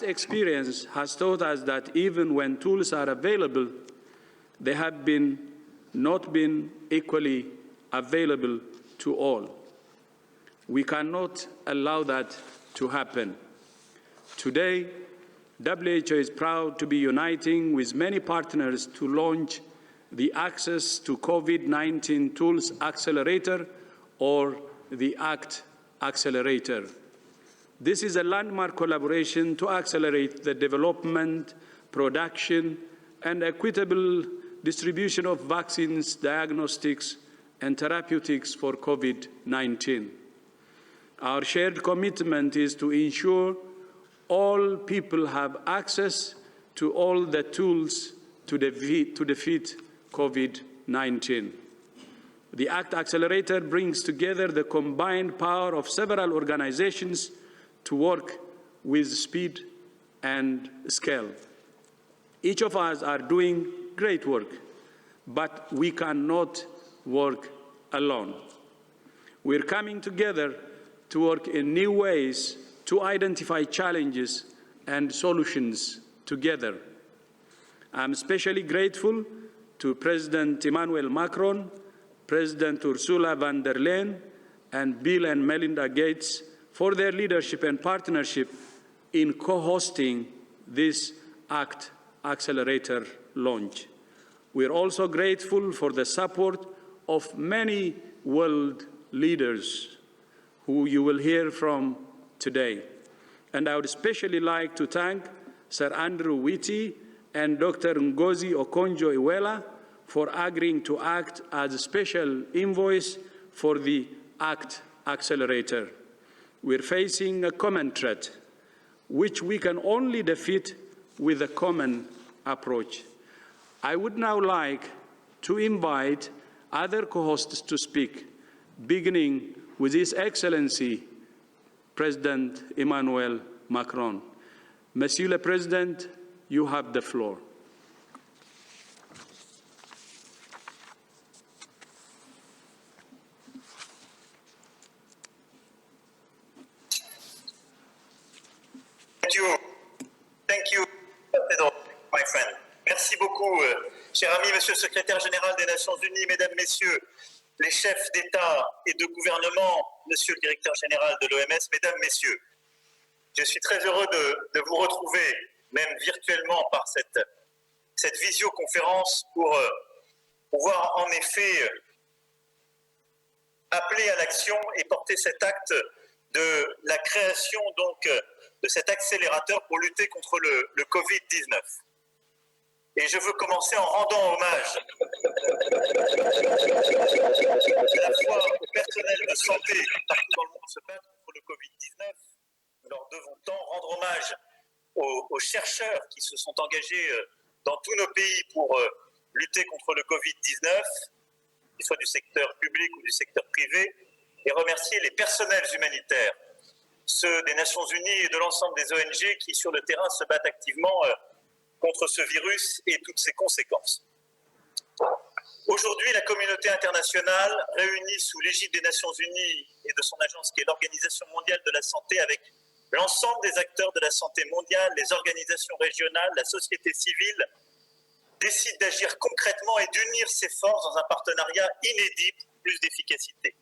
Experience has taught us that even when tools are available, they have not been equally available to all. We cannot allow that to happen. Today, WHO is proud to be uniting with many partners to launch the Access to COVID-19 Tools Accelerator, or the ACT Accelerator. This is a landmark collaboration to accelerate the development, production, and equitable distribution of vaccines, diagnostics, and therapeutics for COVID-19. Our shared commitment is to ensure all people have access to all the tools to defeat COVID-19. The ACT Accelerator brings together the combined power of several organizations to work with speed and scale. Each of us are doing great work, but we cannot work alone. We're coming together to work in new ways to identify challenges and solutions together. I'm especially grateful to President Emmanuel Macron, President Ursula von der Leyen, and Bill and Melinda Gates for their leadership and partnership in co-hosting this ACT Accelerator launch. We're also grateful for the support of many world leaders who you will hear from today. And I would especially like to thank Sir Andrew Whitty and Dr. Ngozi Okonjo-Iweala for agreeing to act as a special envoys for the ACT Accelerator. We're facing a common threat, which we can only defeat with a common approach. I would now like to invite other co-hosts to speak, beginning with His Excellency, President Emmanuel Macron. Monsieur le Président, you have the floor. Thank you, Pedro, my friend. Merci beaucoup, cher ami, Monsieur le Secrétaire général des Nations Unies, Mesdames, Messieurs, les chefs d'État et de gouvernement, Monsieur le Directeur général de l'OMS, Mesdames, Messieurs. Je suis très heureux de vous retrouver, même virtuellement par cette visioconférence, pour pouvoir en effet appeler à l'action et porter cet acte de la création donc de cet accélérateur pour lutter contre le Covid-19. Et je veux commencer en rendant hommage à la fois au personnel de santé partout dans le monde se battre contre le Covid-19. Nous leur devons tant rendre hommage aux chercheurs qui se sont engagés dans tous nos pays pour lutter contre le Covid-19, qu'il soit du secteur public ou du secteur privé, et remercier les personnels humanitaires, ceux des Nations Unies et de l'ensemble des ONG qui, sur le terrain, se battent activement contre ce virus et toutes ses conséquences. Aujourd'hui, la communauté internationale, réunie sous l'égide des Nations Unies et de son agence qui est l'Organisation mondiale de la santé, avec l'ensemble des acteurs de la santé mondiale, les organisations régionales, la société civile, décide d'agir concrètement et d'unir ses forces dans un partenariat inédit pour plus d'efficacité.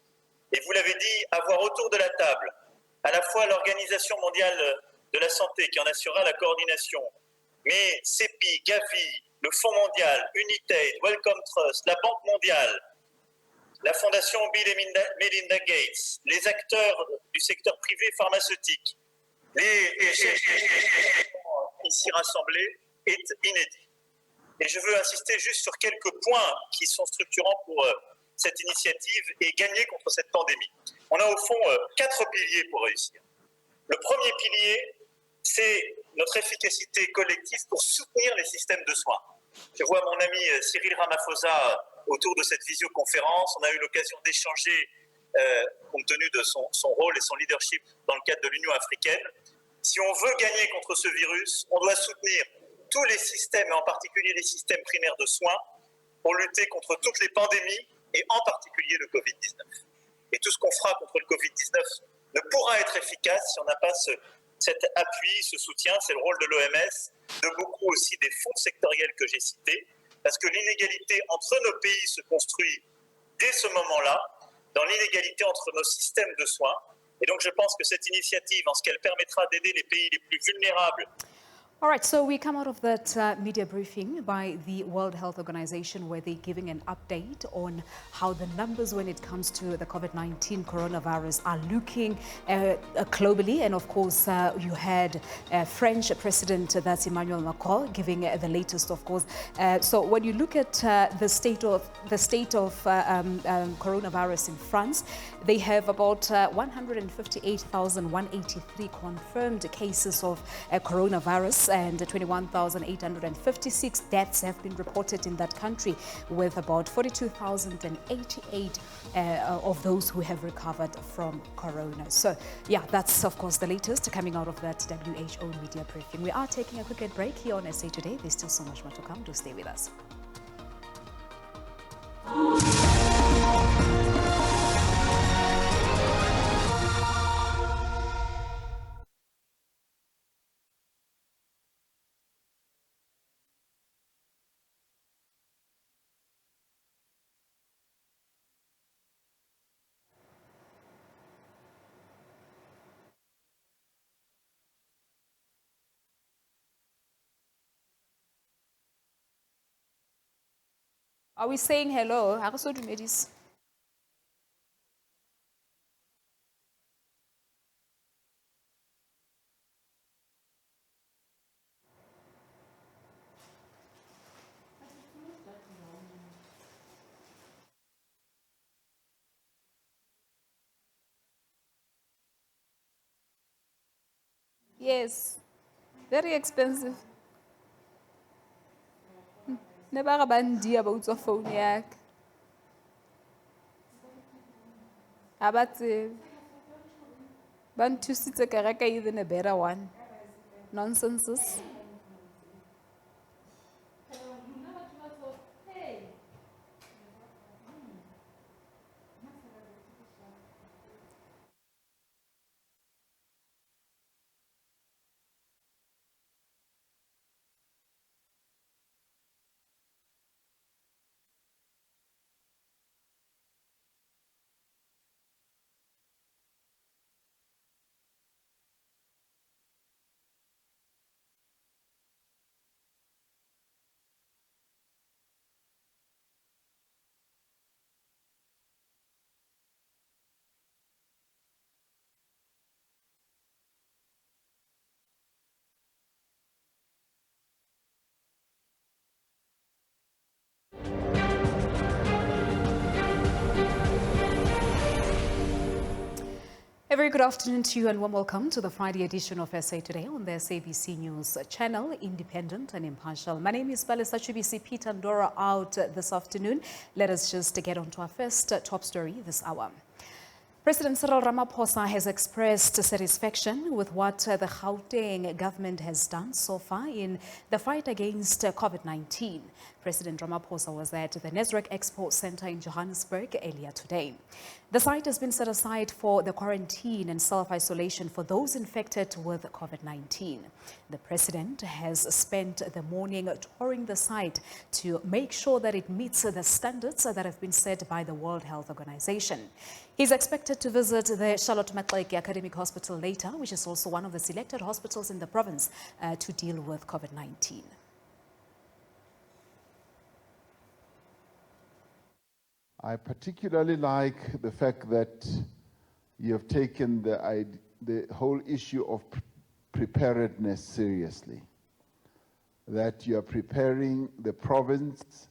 Et vous l'avez dit, avoir autour de la table à la fois l'Organisation mondiale de la santé qui en assurera la coordination, mais CEPI, Gavi, le Fonds mondial, Unitaid, Wellcome Trust, la Banque mondiale, la Fondation Bill et Melinda Gates, les acteurs du secteur privé pharmaceutique, les chefs ici rassemblés, est inédit. Et je veux insister juste sur quelques points qui sont structurants pour cette initiative et gagner contre cette pandémie. On a au fond 4 piliers pour réussir. Le premier pilier, c'est notre efficacité collective pour soutenir les systèmes de soins. Je vois mon ami Cyril Ramaphosa autour de cette visioconférence. On a eu l'occasion d'échanger compte tenu de son rôle et son leadership dans le cadre de l'Union africaine. Si on veut gagner contre ce virus, on doit soutenir tous les systèmes, et en particulier les systèmes primaires de soins, pour lutter contre toutes les pandémies, et en particulier le Covid-19. Et tout ce qu'on fera contre le Covid-19 ne pourra être efficace si on n'a pas ce cet appui, ce soutien, c'est le rôle de l'OMS, de beaucoup aussi des fonds sectoriels que j'ai cités, parce que l'inégalité entre nos pays se construit dès ce moment-là, dans l'inégalité entre nos systèmes de soins. Et donc je pense que cette initiative, en ce qu'elle permettra d'aider les pays les plus vulnérables. All right, so we come out of that media briefing by the World Health Organization where they're giving an update on how the numbers when it comes to the COVID-19 coronavirus are looking globally. And of course, you had French President, that's Emmanuel Macron, giving the latest, of course. So when you look at the state of coronavirus in France, they have about 158,183 confirmed cases of coronavirus, and 21,856 deaths have been reported in that country, with about 42,088 of those who have recovered from corona. So yeah, that's of course the latest coming out of that WHO media briefing. We are taking a quick break here on SA Today. There's still so much more to come. Do stay with us. Are we saying hello? Yes, very expensive. Never bandi about your phone yak. Abate. Ban to sit a karaka even a better one. Nonsenses. A very good afternoon to you and warm welcome to the Friday edition of SA Today on the SABC News channel, independent and impartial. My name is Balisa Chubisi Peter Ndora out this afternoon. Let us just get on to our first top story this hour. President Cyril Ramaphosa has expressed satisfaction with what the Gauteng government has done so far in the fight against COVID-19. President Ramaphosa was at the Nasrec Expo Center in Johannesburg earlier today. The site has been set aside for the quarantine and self-isolation for those infected with COVID-19. The president has spent the morning touring the site to make sure that it meets the standards that have been set by the World Health Organization. He's expected to visit the Charlotte Maxeke Academic Hospital later, which is also one of the selected hospitals in the province to deal with COVID-19. I particularly like the fact that you have taken the whole issue of preparedness seriously, that you are preparing the province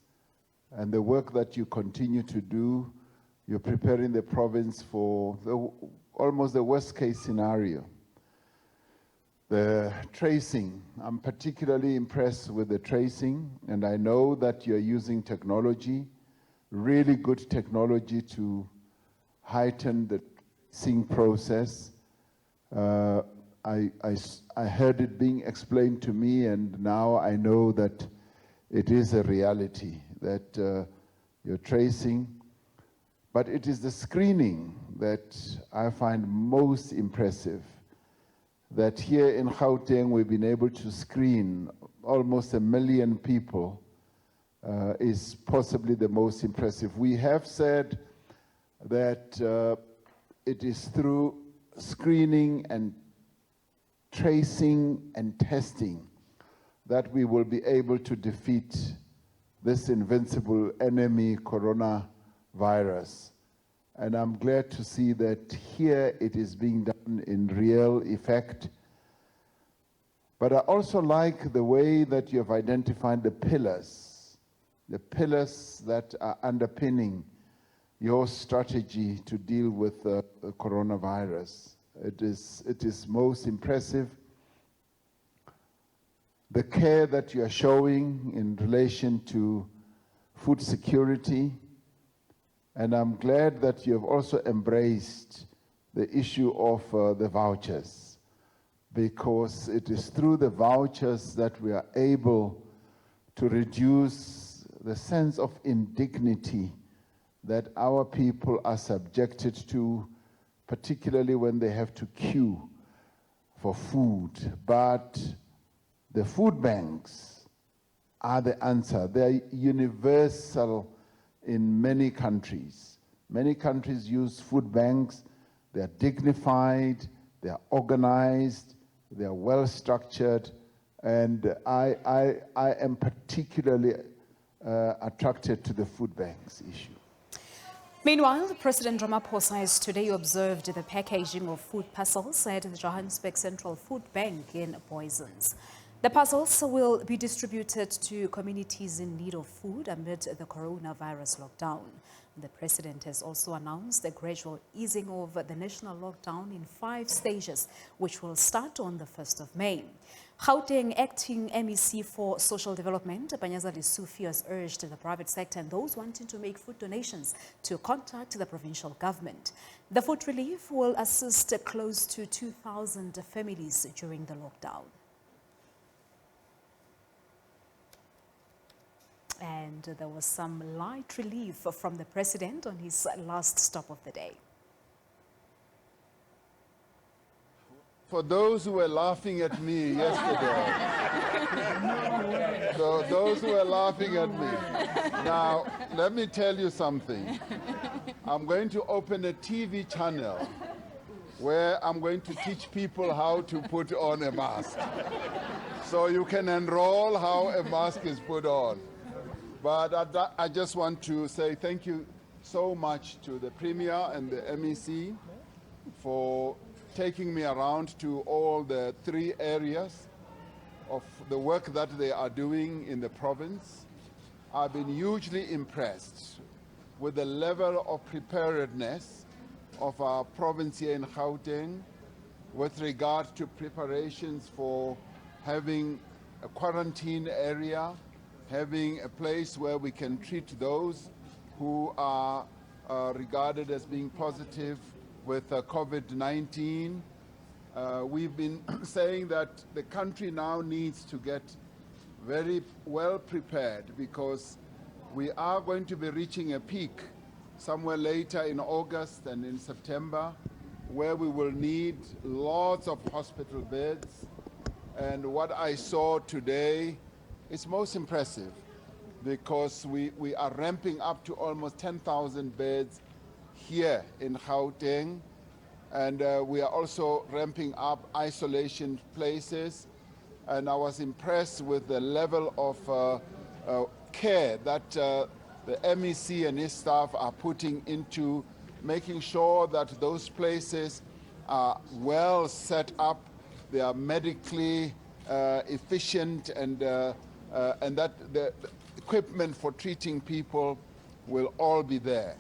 and the work that you continue to do. You're preparing the province for almost the worst case scenario. The tracing, I'm particularly impressed with the tracing, and I know that you're using technology, really good technology to heighten the tracing process. I heard it being explained to me, and now I know that it is a reality, that you're tracing. But it is the screening that I find most impressive. that here in Gauteng we've been able to screen almost 1 million people is possibly the most impressive. We have said that it is through screening and tracing and testing that we will be able to defeat this invincible enemy, coronavirus. And I'm glad to see that here it is being done in real effect. But I also like the way that you have identified the pillars that are underpinning your strategy to deal with the coronavirus. It is most impressive. The care that you are showing in relation to food security, and I'm glad that you have also embraced the issue of the vouchers, because it is through the vouchers that we are able to reduce the sense of indignity that our people are subjected to, particularly when they have to queue for food. But the food banks are the answer. They are universal in many countries. Many countries use food banks. They are dignified, they are organized, they are well structured, and I am particularly attracted to the food banks issue. Meanwhile, President Ramaphosa has today observed the packaging of food parcels at the Johannesburg Central Food Bank in Boysens. The parcels will be distributed to communities in need of food amid the coronavirus lockdown. The president has also announced a gradual easing of the national lockdown in 5 stages, which will start on the 1st of May. Gauteng acting MEC for Social Development, Banyazali Sufi, has urged the private sector and those wanting to make food donations to contact the provincial government. The food relief will assist close to 2,000 families during the lockdown. And there was some light relief from the president on his last stop of the day. For those who were laughing at me yesterday, so those who were laughing at me, now let me tell you something. I'm going to open a TV channel where I'm going to teach people how to put on a mask. So you can enroll how a mask is put on. But I just want to say thank you so much to the Premier and the MEC for taking me around to all the 3 areas of the work that they are doing in the province. I've been hugely impressed with the level of preparedness of our province here in Gauteng with regard to preparations for having a quarantine area, having a place where we can treat those who are regarded as being positive with COVID-19. We've been saying that the country now needs to get very well prepared because we are going to be reaching a peak somewhere later in August and in September where we will need lots of hospital beds. And what I saw today is most impressive because we are ramping up to almost 10,000 beds here in Gauteng, and we are also ramping up isolation places. And I was impressed with the level of care that the MEC and his staff are putting into making sure that those places are well set up, they are medically efficient, and that the equipment for treating people will all be there.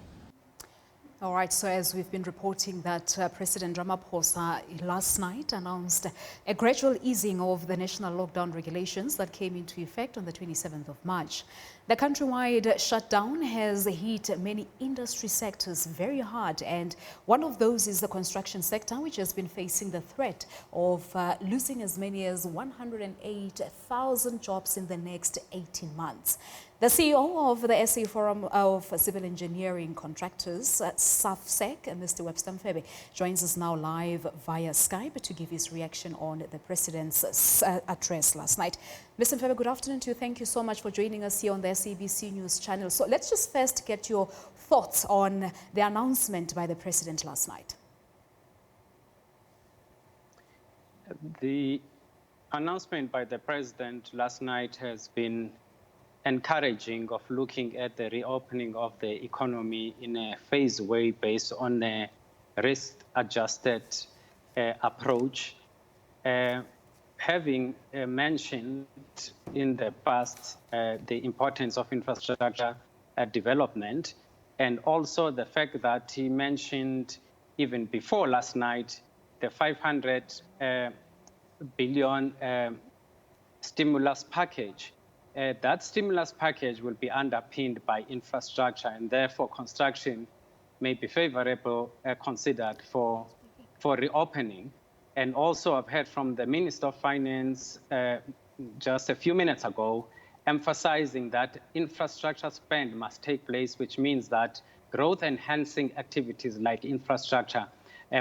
All right, so as we've been reporting that President Ramaphosa last night announced a gradual easing of the national lockdown regulations that came into effect on the 27th of March. The countrywide shutdown has hit many industry sectors very hard, and one of those is the construction sector, which has been facing the threat of losing as many as 108,000 jobs in the next 18 months. The CEO of the SA Forum of Civil Engineering Contractors, SAFSEC, Mr. Webster Mfebe, joins us now live via Skype to give his reaction on the President's address last night. Mr. Mfebe, good afternoon to you. Thank you so much for joining us here on the SABC News channel. So let's just first get your thoughts on the announcement by the President last night. The announcement by the President last night has been encouraging of looking at the reopening of the economy in a phased way based on a risk-adjusted approach. Having mentioned in the past the importance of infrastructure development, and also the fact that he mentioned even before last night the 500 billion stimulus package. That stimulus package will be underpinned by infrastructure, and therefore construction may be favorable considered for reopening. And also I've heard from the Minister of Finance just a few minutes ago emphasizing that infrastructure spend must take place, which means that growth enhancing activities like infrastructure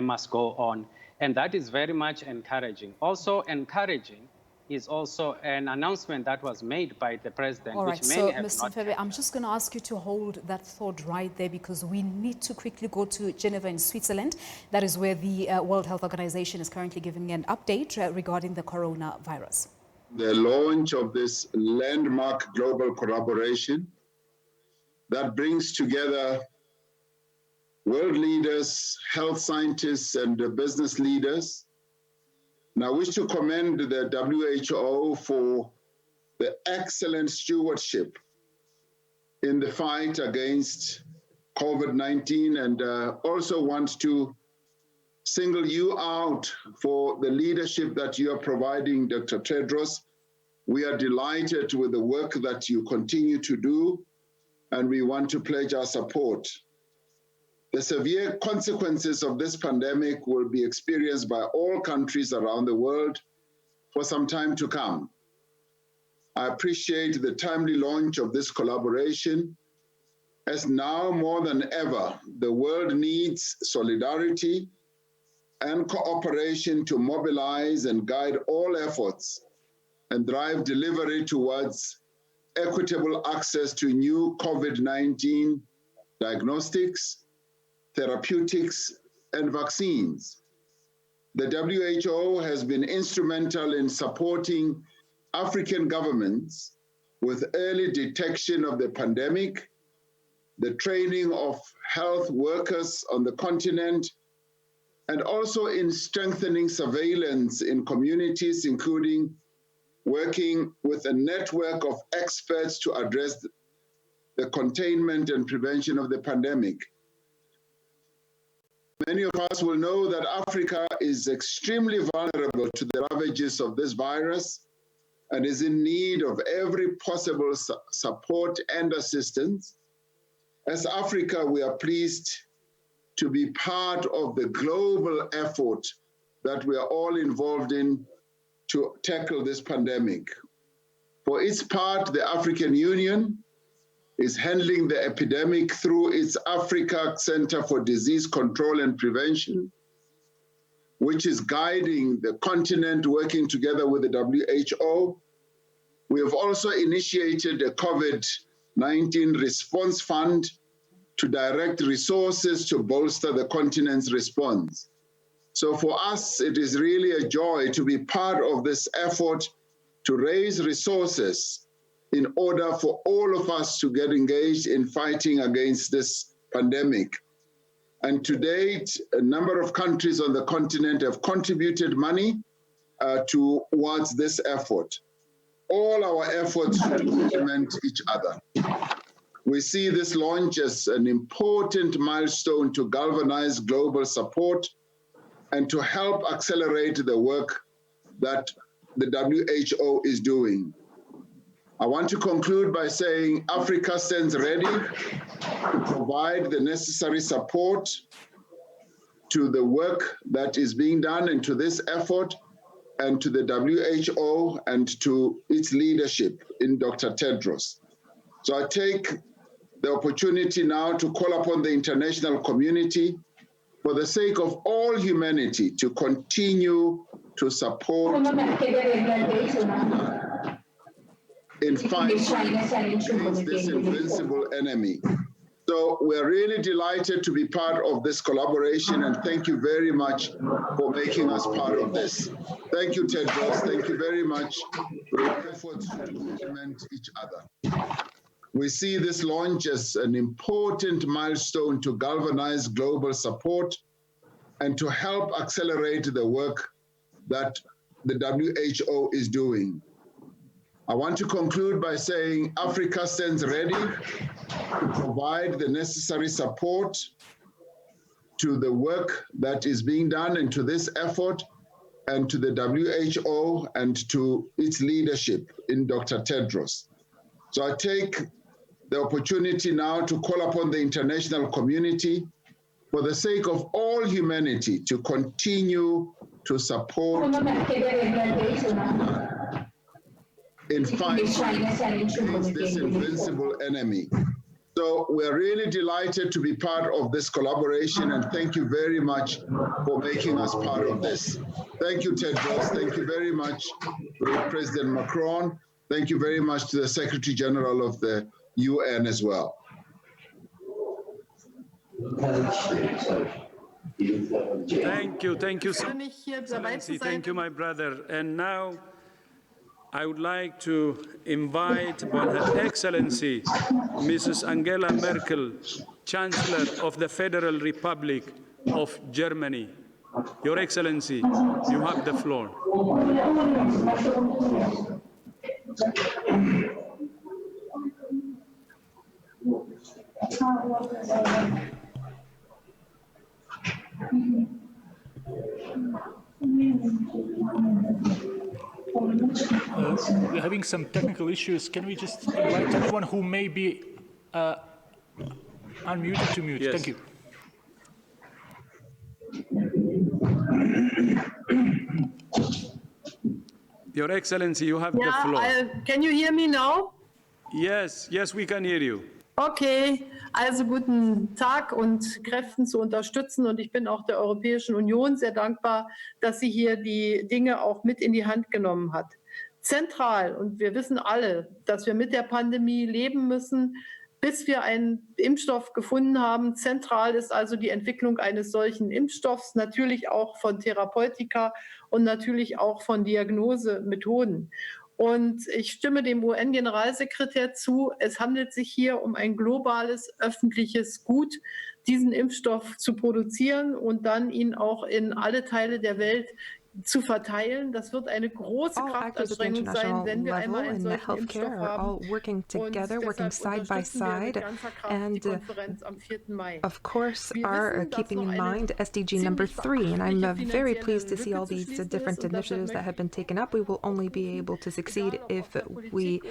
must go on. And that is very much encouraging. Also encouraging is also an announcement that was made by the President. All right, which many so have Mr. not Mfebe, I'm just going to ask you to hold that thought right there, because we need to quickly go to Geneva in Switzerland. That is where the World Health Organization is currently giving an update regarding the coronavirus. The launch of this landmark global collaboration that brings together world leaders, health scientists, and business leaders. And I wish to commend the WHO for the excellent stewardship in the fight against COVID-19, and also want to single you out for the leadership that you are providing, Dr. Tedros. We are delighted with the work that you continue to do, and we want to pledge our support. The severe consequences of this pandemic will be experienced by all countries around the world for some time to come. I appreciate the timely launch of this collaboration, as now more than ever, the world needs solidarity and cooperation to mobilize and guide all efforts and drive delivery towards equitable access to new COVID-19 diagnostics, therapeutics, and vaccines. The WHO has been instrumental in supporting African governments with early detection of the pandemic, the training of health workers on the continent, and also in strengthening surveillance in communities, including working with a network of experts to address the containment and prevention of the pandemic. Many of us will know that Africa is extremely vulnerable to the ravages of this virus and is in need of every possible support and assistance. As Africa, we are pleased to be part of the global effort that we are all involved in to tackle this pandemic. For its part, the African Union is handling the epidemic through its Africa Center for Disease Control and Prevention, which is guiding the continent, working together with the WHO. We have also initiated a COVID-19 response fund to direct resources to bolster the continent's response. So for us, it is really a joy to be part of this effort to raise resources in order for all of us to get engaged in fighting against this pandemic. And to date, a number of countries on the continent have contributed money towards this effort. All our efforts complement each other. We see this launch as an important milestone to galvanize global support and to help accelerate the work that the WHO is doing. I want to conclude by saying Africa stands ready to provide the necessary support to the work that is being done and to this effort, and to the WHO and to its leadership in Dr. Tedros. So I take the opportunity now to call upon the international community for the sake of all humanity to continue to support in fighting against this invincible enemy. So we're really delighted to be part of this collaboration, and thank you very much for making us part of this. Thank you, Tedros. Thank you very much for your efforts to complement each other. We see this launch as an important milestone to galvanize global support and to help accelerate the work that the WHO is doing. I want to conclude by saying Africa stands ready to provide the necessary support to the work that is being done and to this effort, and to the WHO and to its leadership in Dr. Tedros. So I take the opportunity now to call upon the international community for the sake of all humanity to continue to support in fighting against this invincible enemy. So we're really delighted to be part of this collaboration, and thank you very much for making us part of this. Thank you, Tedros. Thank you very much, President Macron. Thank you very much to the Secretary General of the UN as well. Thank you, Excellency. Thank you, my brother. And now I would like to invite Her Excellency, Mrs. Angela Merkel, Chancellor of the Federal Republic of Germany. Your Excellency, you have the floor. We're having some technical issues. Can we just invite anyone who may be unmuted to mute? Yes. Thank you. Your Excellency, you have the floor. Can you hear me now? Yes, we can hear you. Okay, also guten Tag und Kräften zu unterstützen. Und ich bin auch der Europäischen Union sehr dankbar, dass sie hier die Dinge auch mit in die Hand genommen hat. Zentral, und wir wissen alle, dass wir mit der Pandemie leben müssen, bis wir einen Impfstoff gefunden haben. Zentral ist also die Entwicklung eines solchen Impfstoffs, natürlich auch von Therapeutika und natürlich auch von Diagnosemethoden. Und ich stimme dem UN-Generalsekretär zu, es handelt sich hier um ein globales öffentliches Gut, diesen Impfstoff zu produzieren und dann ihn auch in alle Teile der Welt zu verteilen. Das wird eine große Kraftanstrengung sein, wenn wir einmal einen solchen Impfstoff haben. Working together, working side by side, and of course are keeping in mind SDG number 3. And I'm very pleased to see all these different initiatives that have been taken up. We will only be able to succeed if we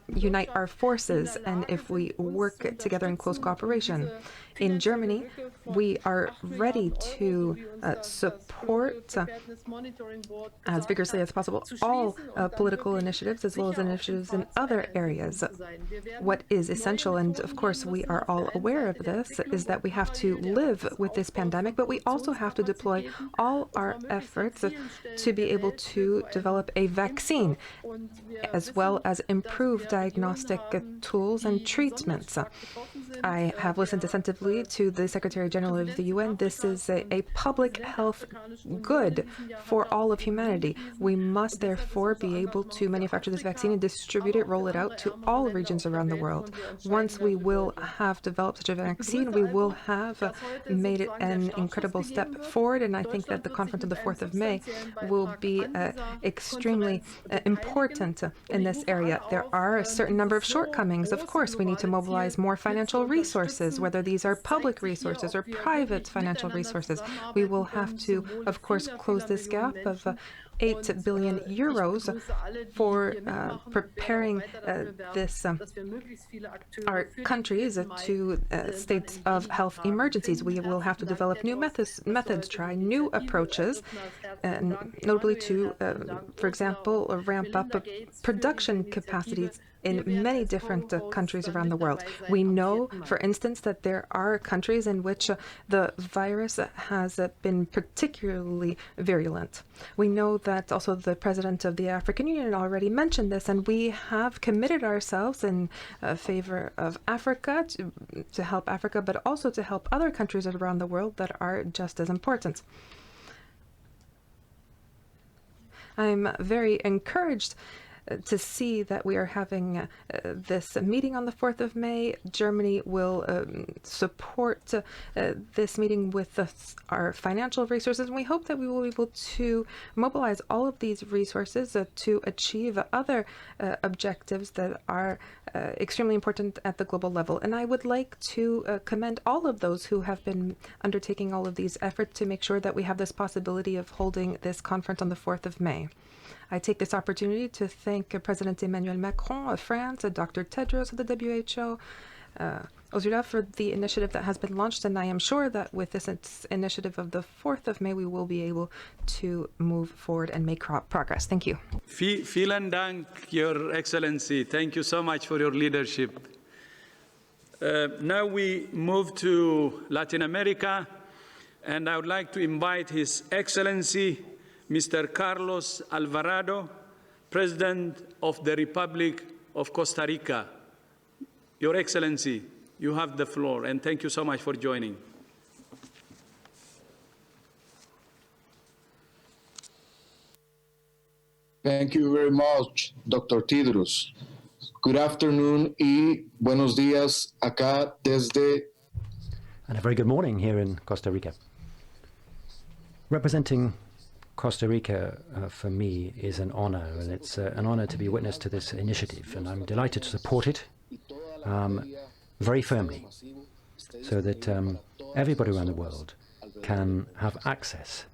unite our forces and if we work together in close cooperation. In Germany, we are ready to support as vigorously as possible all political initiatives as well as initiatives in other areas. What is essential, and of course we are all aware of this, is that we have to live with this pandemic, but we also have to deploy all our efforts to be able to develop a vaccine, as well as improve diagnostic tools and treatments. I have listened attentively to the Secretary General of the UN. This is a public health good for all of humanity. We must therefore be able to manufacture this vaccine and distribute it, roll it out to all regions around the world. Once we will have developed such a vaccine, we will have made it an incredible step forward, and I think that the conference of the 4th of May will be extremely important in this area. There are a certain number of shortcomings. Of course, we need to mobilize more financial resources, whether these are public resources or private financial resources. We will have to, of course, close this gap of 8 billion euros for preparing our countries to states of health emergencies. We will have to develop new methods, try new approaches, notably to, for example, ramp up production capacities in many different countries around the world. We know, for instance, that there are countries in which the virus has been particularly virulent. We know that also the President of the African Union already mentioned this, and we have committed ourselves in favor of Africa, to help Africa, but also to help other countries around the world that are just as important. I'm very encouraged to see that we are having this meeting on the 4th of May. Germany will support this meeting with our financial resources, and we hope that we will be able to mobilize all of these resources to achieve other objectives that are extremely important at the global level. And I would like to commend all of those who have been undertaking all of these efforts to make sure that we have this possibility of holding this conference on the 4th of May. I take this opportunity to thank President Emmanuel Macron of France, Dr. Pedro of the WHO, Ursula, for the initiative that has been launched, and I am sure that with this initiative of the 4th of May, we will be able to move forward and make progress. Thank you. Vielen Dank, Your Excellency. Thank you so much for your leadership. Now we move to Latin America, and I would like to invite His Excellency Mr. Carlos Alvarado, President of the Republic of Costa Rica. Your Excellency, you have the floor, and thank you so much for joining. Thank you very much, Dr. Tedros. Good afternoon y buenos días acá desde... And a very good morning here in Costa Rica. Representing Costa Rica, for me, is an honor, and it's an honor to be witness to this initiative, and I'm delighted to support it very firmly, so that everybody around the world can have access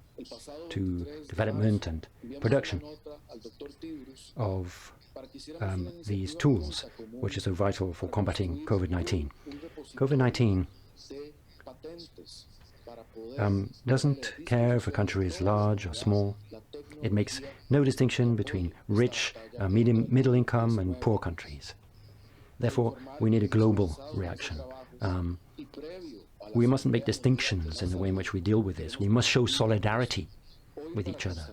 to development and production of these tools, which is so vital for combating COVID-19. COVID-19 doesn't care if a country is large or small. It makes no distinction between rich, middle income and poor countries. Therefore, we need a global reaction. We mustn't make distinctions in the way in which we deal with this. We must show solidarity with each other.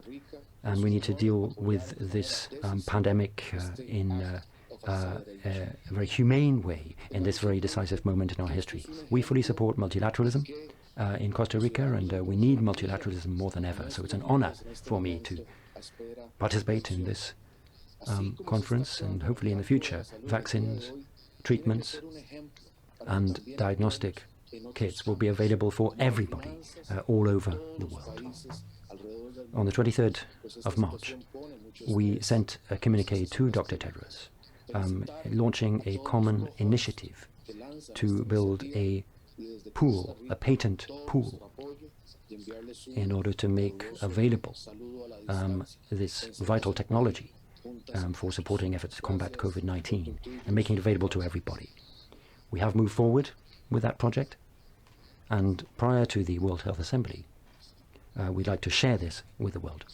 And we need to deal with this pandemic in a very humane way in this very decisive moment in our history. We fully support multilateralism in Costa Rica, and we need multilateralism more than ever. So it's an honor for me to participate in this conference, and hopefully in the future, vaccines, treatments, and diagnostic kits will be available for everybody all over the world. On the 23rd of March, we sent a communiqué to Dr. Tedros, launching a common initiative to build a pool, a patent pool, in order to make available this vital technology for supporting efforts to combat COVID-19 and making it available to everybody. We have moved forward with that project, and prior to the World Health Assembly, we'd like to share this with the world.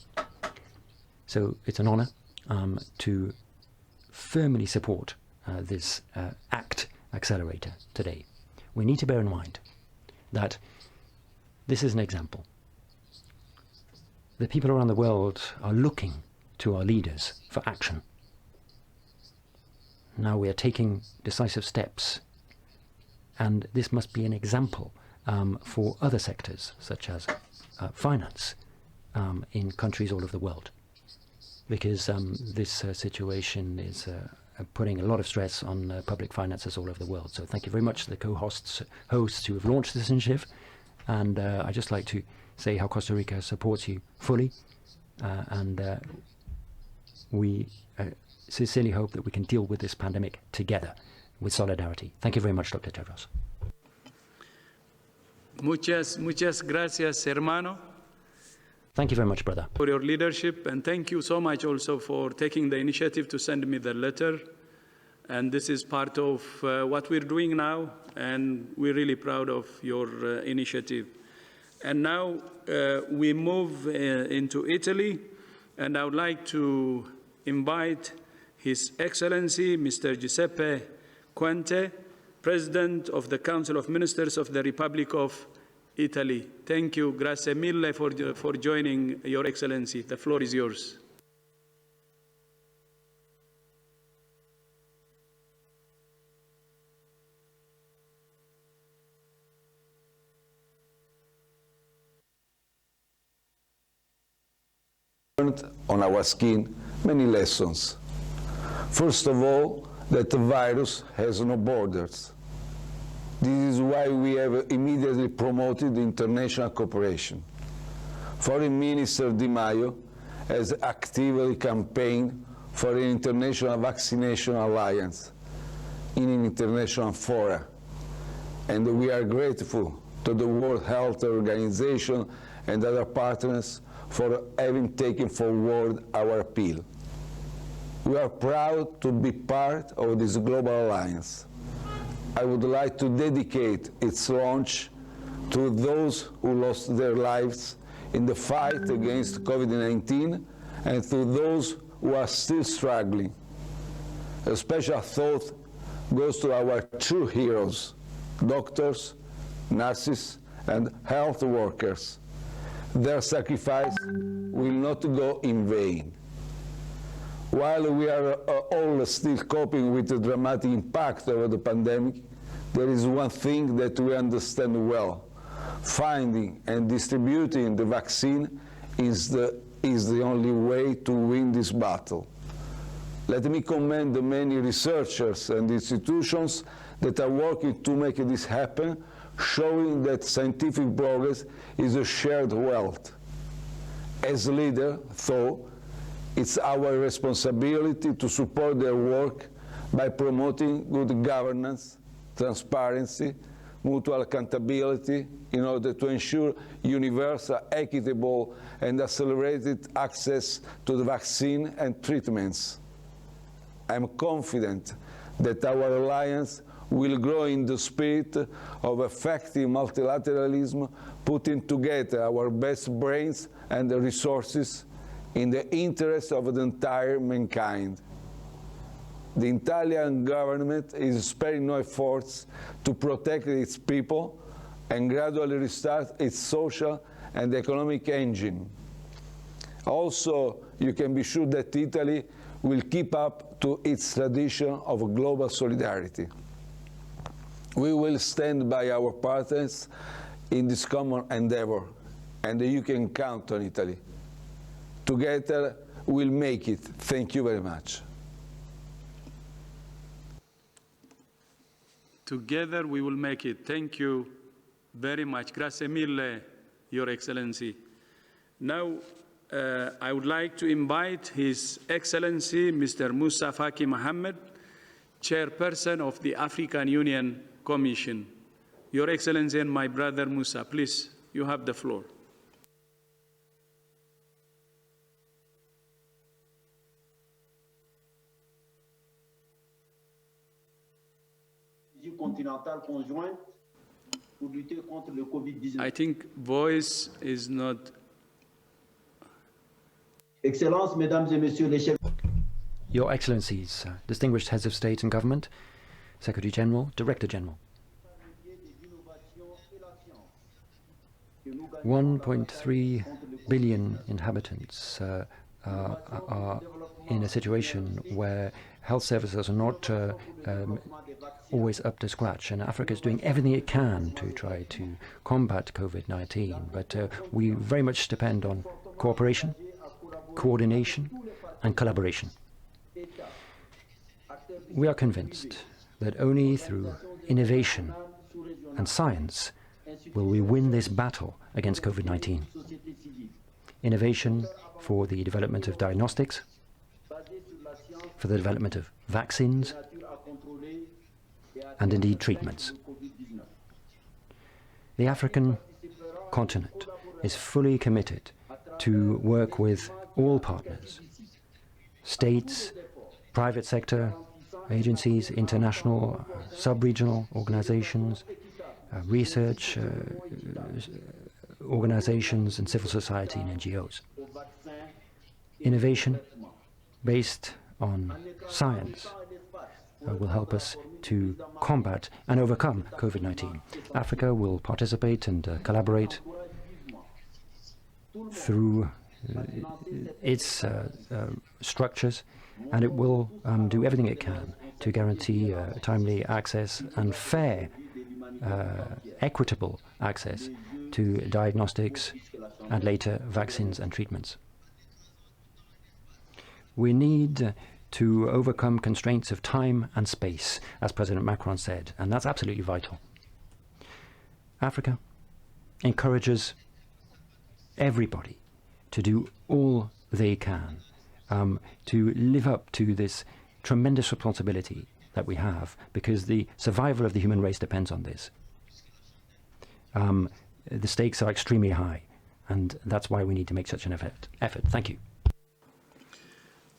So it's an honor to firmly support this ACT accelerator today. We need to bear in mind that this is an example. The people around the world are looking to our leaders for action. Now we are taking decisive steps, and this must be an example for other sectors, such as finance, in countries all over the world, because this situation is putting a lot of stress on public finances all over the world. So thank you very much to the co-hosts who have launched this initiative, and I'd just like to say how Costa Rica supports you fully, and we sincerely hope that we can deal with this pandemic together with solidarity. Thank you very much, Dr. Tedros. Muchas gracias, hermano. Thank you very much, brother. For your leadership, and thank you so much also for taking the initiative to send me the letter. And this is part of what we're doing now, and we're really proud of your initiative. And now we move into Italy, and I would like to invite His Excellency, Mr. Giuseppe Conte, President of the Council of Ministers of the Republic of Italy. Thank you. Grazie mille for joining, Your Excellency. The floor is yours. On our skin many lessons. First of all, that the virus has no borders. This is why we have immediately promoted international cooperation. Foreign Minister Di Maio has actively campaigned for an international vaccination alliance in an international fora, and we are grateful to the World Health Organization and other partners for having taken forward our appeal. We are proud to be part of this global alliance. I would like to dedicate its launch to those who lost their lives in the fight against COVID-19 and to those who are still struggling. A special thought goes to our true heroes, doctors, nurses, and health workers. Their sacrifice will not go in vain. While we are all still coping with the dramatic impact of the pandemic, there is one thing that we understand well. Finding and distributing the vaccine is the only way to win this battle. Let me commend the many researchers and institutions that are working to make this happen, showing that scientific progress is a shared wealth. As a leader, though, it's our responsibility to support their work by promoting good governance, transparency, mutual accountability in order to ensure universal, equitable, and accelerated access to the vaccine and treatments. I'm confident that our alliance will grow in the spirit of effective multilateralism, putting together our best brains and resources in the interest of the entire mankind. The Italian government is sparing no efforts to protect its people and gradually restart its social and economic engine. Also, you can be sure that Italy will keep up to its tradition of global solidarity. We will stand by our partners in this common endeavor, and you can count on Italy. Together, we'll make it. Thank you very much. Together, we will make it. Thank you very much. Grazie mille, Your Excellency. Now, I would like to invite His Excellency, Mr. Moussa Faki Mohammed, Chairperson of the African Union Commission. Your Excellency and my brother Moussa, please, you have the floor. I think voice is not. Excellences, Mesdames et Messieurs les chefs. Your Excellencies, distinguished heads of state and government, Secretary General, Director General. 1.3 billion inhabitants are in a situation where health services are not always up to scratch, and Africa is doing everything it can to try to combat COVID-19, but we very much depend on cooperation, coordination, and collaboration. We are convinced that only through innovation and science will we win this battle against COVID-19. Innovation for the development of diagnostics, for the development of vaccines, and indeed treatments. The African continent is fully committed to work with all partners, states, private sector, agencies, international, sub-regional organizations, research organizations, and civil society and NGOs. Innovation based on science will help us to combat and overcome COVID-19. Africa will participate and collaborate through its structures, and it will do everything it can to guarantee timely access and fair, equitable access to diagnostics and later vaccines and treatments. We need to overcome constraints of time and space, as President Macron said, and that's absolutely vital. Africa encourages everybody to do all they can to live up to this tremendous responsibility that we have, because the survival of the human race depends on this. The stakes are extremely high, and that's why we need to make such an effort. Thank you.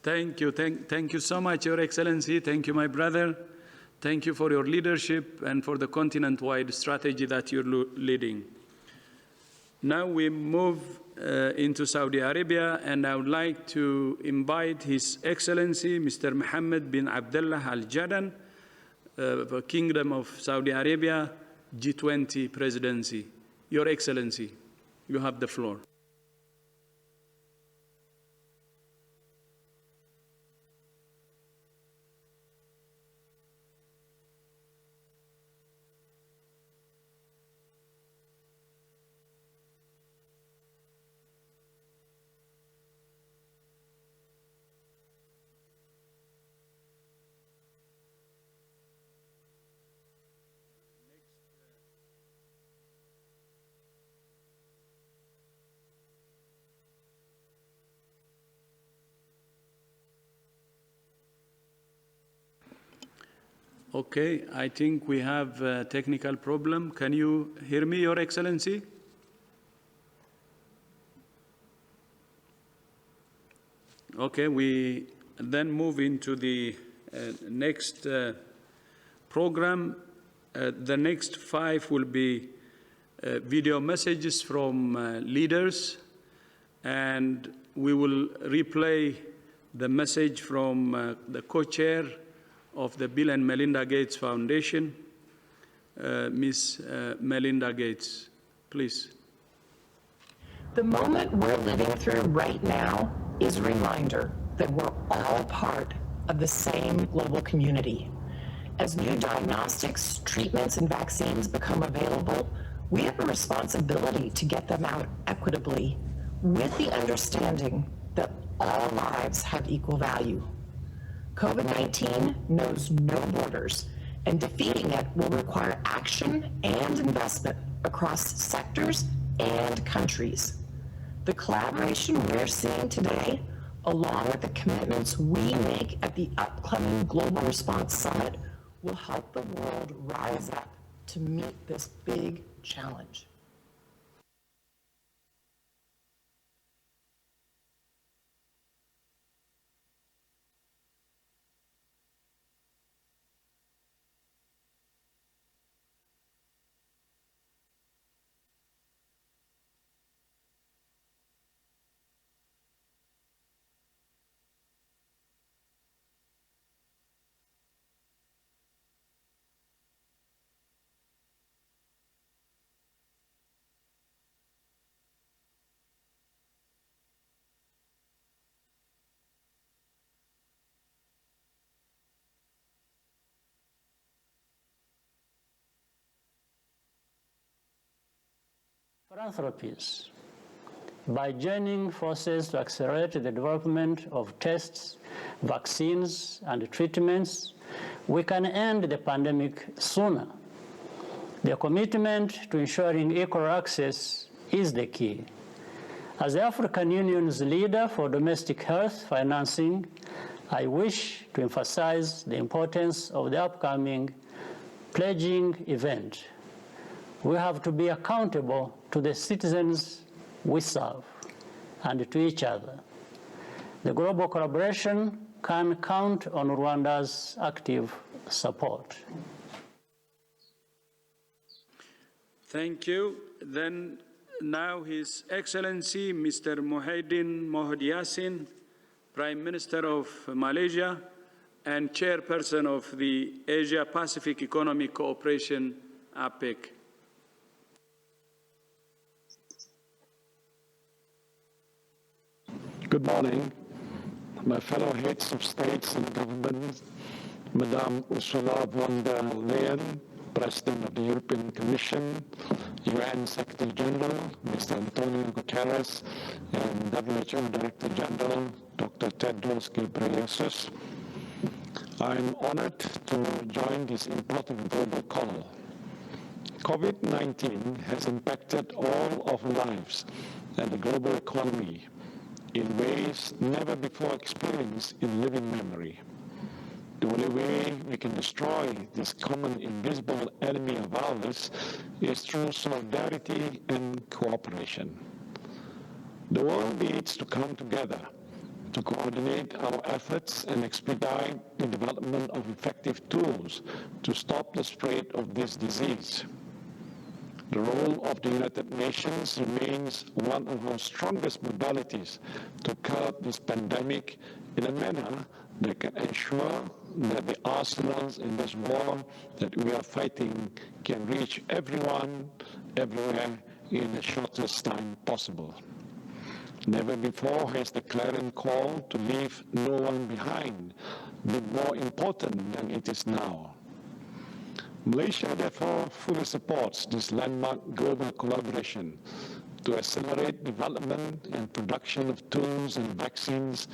Thank you. Thank you so much, Your Excellency. Thank you, my brother. Thank you for your leadership and for the continent-wide strategy that you're leading. Now we move into Saudi Arabia, and I would like to invite His Excellency, Mr. Mohammed bin Abdullah Al Jaddan, the Kingdom of Saudi Arabia, G20 Presidency. Your Excellency, you have the floor. Okay, I think we have a technical problem. Can you hear me, Your Excellency? Okay, we then move into the next program. The next 5 will be video messages from leaders, and we will replay the message from the co-chair of the Bill and Melinda Gates Foundation, Ms. Melinda Gates, please. The moment we're living through right now is a reminder that we're all part of the same global community. As new diagnostics, treatments, and vaccines become available, we have a responsibility to get them out equitably with the understanding that all lives have equal value. COVID-19 knows no borders, and defeating it will require action and investment across sectors and countries. The collaboration we're seeing today, along with the commitments we make at the upcoming Global Response Summit, will help the world rise up to meet this big challenge. Philanthropies. By joining forces to accelerate the development of tests, vaccines, and treatments, we can end the pandemic sooner. Their commitment to ensuring equal access is the key. As the African Union's leader for domestic health financing, I wish to emphasize the importance of the upcoming pledging event. We have to be accountable to the citizens we serve. and to each other. The global collaboration can count on Rwanda's active support. Thank you. Then now His Excellency Mr. Muhyiddin Mohamed Yassin, Prime Minister of Malaysia and Chairperson of the Asia-Pacific Economic Cooperation, APEC. Good morning, my fellow heads of states and government, Madame Ursula von der Leyen, President of the European Commission, UN Secretary General, Mr. Antonio Guterres, and WHO Director General, Dr. Pedro. I am honored to join this important global call. COVID-19 has impacted all of our lives and the global economy in ways never before experienced in living memory. The only way we can destroy this common invisible enemy of ours is through solidarity and cooperation. The world needs to come together to coordinate our efforts and expedite the development of effective tools to stop the spread of this disease. The role of the United Nations remains one of our strongest modalities to curb this pandemic in a manner that can ensure that the arsenals in this war that we are fighting can reach everyone, everywhere, in the shortest time possible. Never before has the clarion call to leave no one behind been more important than it is now. Malaysia, therefore, fully supports this landmark global collaboration to accelerate development and production of tools and vaccines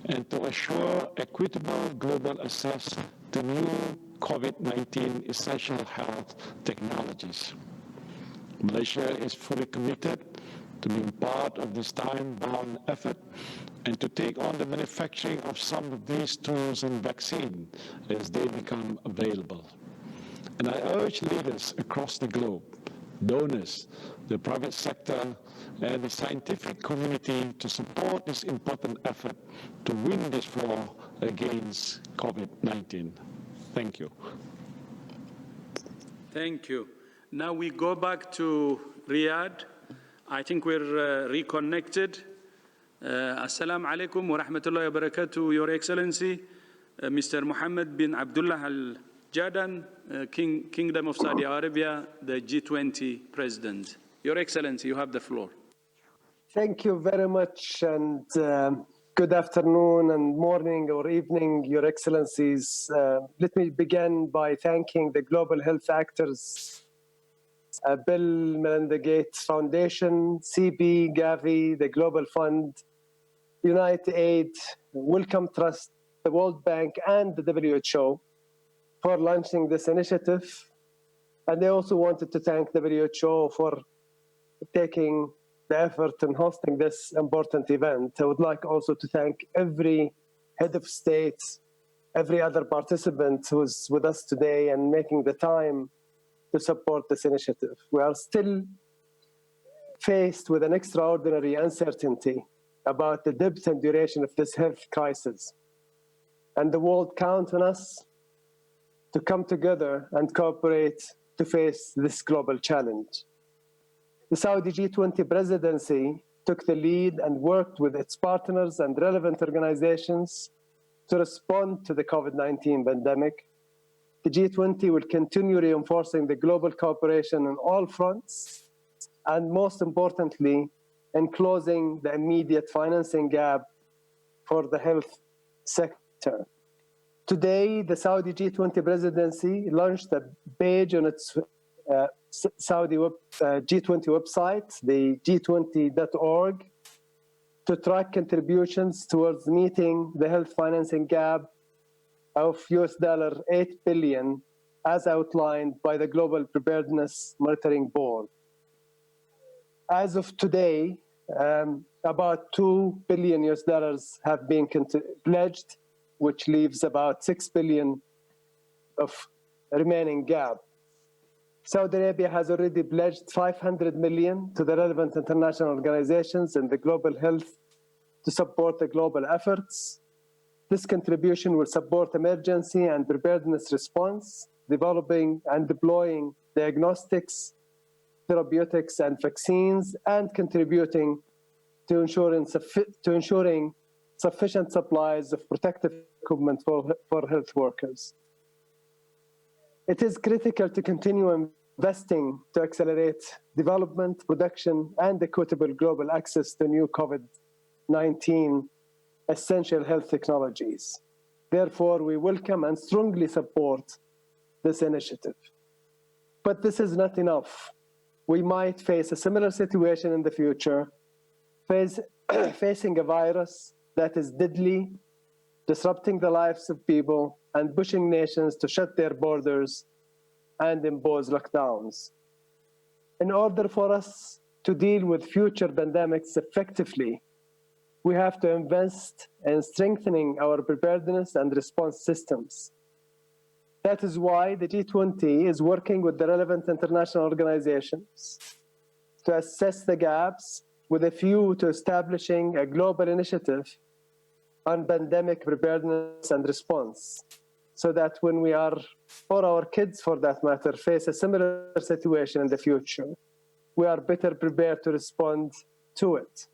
and to assure equitable global access to new COVID-19 essential health technologies. Malaysia is fully committed to being part of this time-bound effort and to take on the manufacturing of some of these tools and vaccines as they become available. And I urge leaders across the globe, donors, the private sector, and the scientific community to support this important effort to win this war against COVID-19. Thank you. Thank you. Now we go back to Riyadh. I think we're reconnected. Assalamu alaikum wa rahmatullahi wa barakatuh, Your Excellency, Mr. Mohammed bin Abdullah Al-Jadan, Kingdom of Saudi Arabia, the G20 President. Your Excellency, you have the floor. Thank you very much, and good afternoon and morning or evening, Your Excellencies. Let me begin by thanking the global health actors, Bill Melinda Gates Foundation, CB, Gavi, the Global Fund, UnitedAid, Wellcome Trust, the World Bank, and the WHO for launching this initiative. And I also wanted to thank the WHO for taking the effort in hosting this important event. I would like also to thank every head of state, every other participant who's with us today and making the time to support this initiative. We are still faced with an extraordinary uncertainty about the depth and duration of this health crisis. And the world counts on us to come together and cooperate to face this global challenge. The Saudi G20 presidency took the lead and worked with its partners and relevant organizations to respond to the COVID-19 pandemic. The G20 will continue reinforcing the global cooperation on all fronts, and most importantly, in closing the immediate financing gap for the health sector. Today, the Saudi G20 presidency launched a page on its Saudi G20 website, the G20.org, to track contributions towards meeting the health financing gap of $8 billion, as outlined by the Global Preparedness Monitoring Board. As of today, about $2 billion have been pledged, which leaves about $6 billion of remaining gap. Saudi Arabia has already pledged 500 million to the relevant international organizations and the global health to support the global efforts. This contribution will support emergency and preparedness response, developing and deploying diagnostics, therapeutics, and vaccines, and contributing to ensuring sufficient supplies of protective equipment for health workers. It is critical to continue investing to accelerate development, production, and equitable global access to new COVID-19 essential health technologies. Therefore, we welcome and strongly support this initiative. But this is not enough. We might face a similar situation in the future, facing a virus that is deadly, disrupting the lives of people, and pushing nations to shut their borders and impose lockdowns. In order for us to deal with future pandemics effectively, we have to invest in strengthening our preparedness and response systems. That is why the G20 is working with the relevant international organizations to assess the gaps with a view to establishing a global initiative on pandemic preparedness and response, so that when we are, or our kids for that matter, face a similar situation in the future, we are better prepared to respond to it,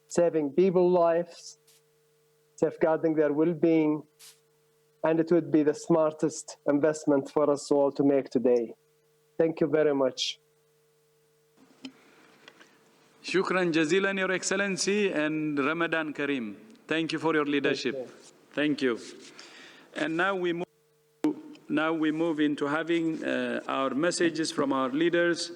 saving people's lives, safeguarding their well-being, and it would be the smartest investment for us all to make today. Thank you very much. Shukran jazilan, Your Excellency, and Ramadan Kareem. Thank you for your leadership. Thank you. And now we move into having our messages from our leaders,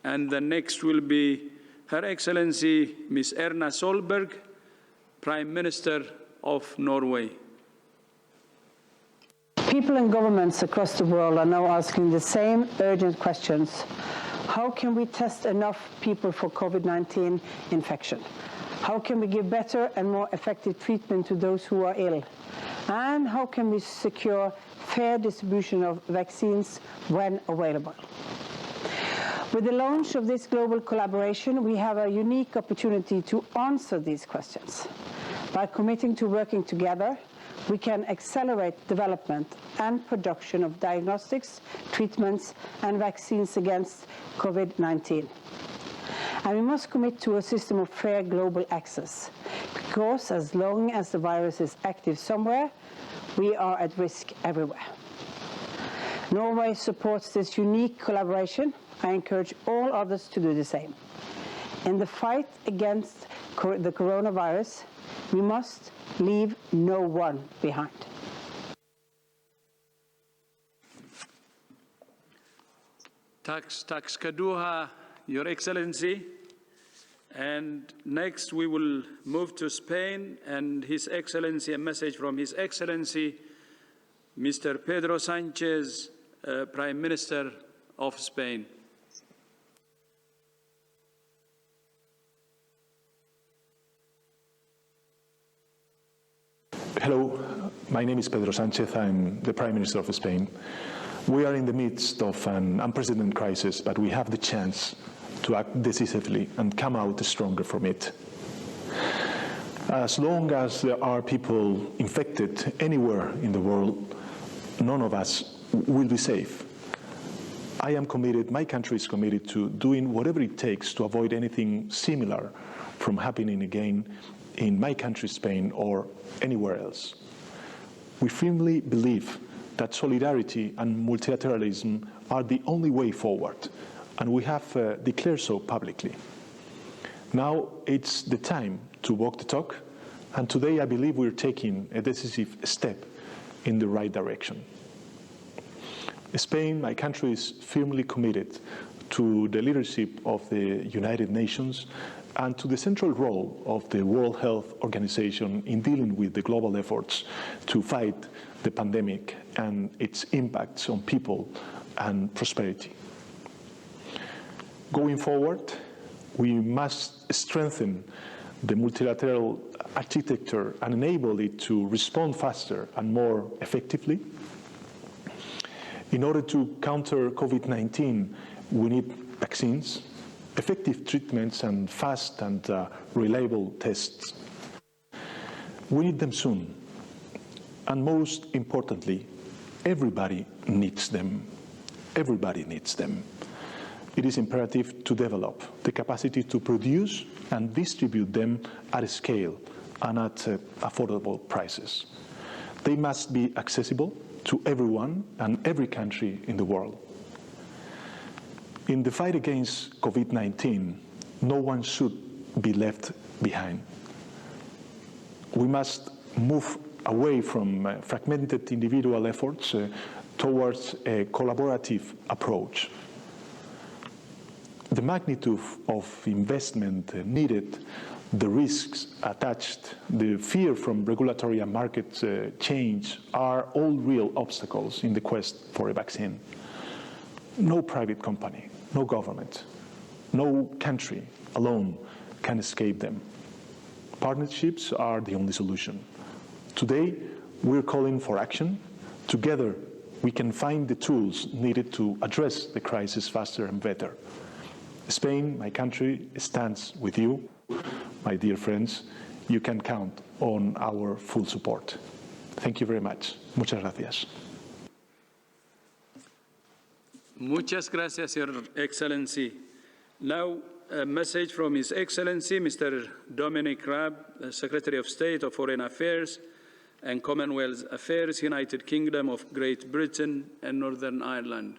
and the next will be Her Excellency Ms. Erna Solberg, Prime Minister of Norway. People and governments across the world are now asking the same urgent questions. How can we test enough people for COVID-19 infection? How can we give better and more effective treatment to those who are ill? And how can we secure fair distribution of vaccines when available? With the launch of this global collaboration, we have a unique opportunity to answer these questions. By committing to working together, we can accelerate development and production of diagnostics, treatments, and vaccines against COVID-19. And we must commit to a system of fair global access, because as long as the virus is active somewhere, we are at risk everywhere. Norway supports this unique collaboration. I encourage all others to do the same. In the fight against the coronavirus, we must leave no one behind. Tax Kaduha, Your Excellency. And next we will move to Spain and His Excellency, a message from His Excellency, Mr. Pedro Sanchez, Prime Minister of Spain. Hello, my name is Pedro Sanchez. I'm the Prime Minister of Spain. We are in the midst of an unprecedented crisis, but we have the chance to act decisively and come out stronger from it. As long as there are people infected anywhere in the world, none of us will be safe. I am committed, my country is committed to doing whatever it takes to avoid anything similar from happening again in my country, Spain, or anywhere else. We firmly believe that solidarity and multilateralism are the only way forward, and we have declared so publicly. Now it's the time to walk the talk, and today I believe we're taking a decisive step in the right direction. Spain, my country, is firmly committed to the leadership of the United Nations and to the central role of the World Health Organization in dealing with the global efforts to fight the pandemic and its impacts on people and prosperity. Going forward, we must strengthen the multilateral architecture and enable it to respond faster and more effectively. In order to counter COVID-19, We need vaccines, effective treatments, and fast and reliable tests. We need them soon. And most importantly, everybody needs them. Everybody needs them. It is imperative to develop the capacity to produce and distribute them at a scale and at affordable prices. They must be accessible to everyone and every country in the world. In the fight against COVID-19, no one should be left behind. We must move away from fragmented individual efforts towards a collaborative approach. The magnitude of investment needed, the risks attached, the fear from regulatory and market change are all real obstacles in the quest for a vaccine. No private company, no government, no country alone can escape them. Partnerships are the only solution. Today, we're calling for action. Together, we can find the tools needed to address the crisis faster and better. Spain, my country, stands with you. My dear friends, you can count on our full support. Thank you very much. Muchas gracias. Muchas gracias, Your Excellency. Now, a message from His Excellency, Mr. Dominic Raab, Secretary of State of Foreign Affairs and Commonwealth Affairs, United Kingdom of Great Britain and Northern Ireland.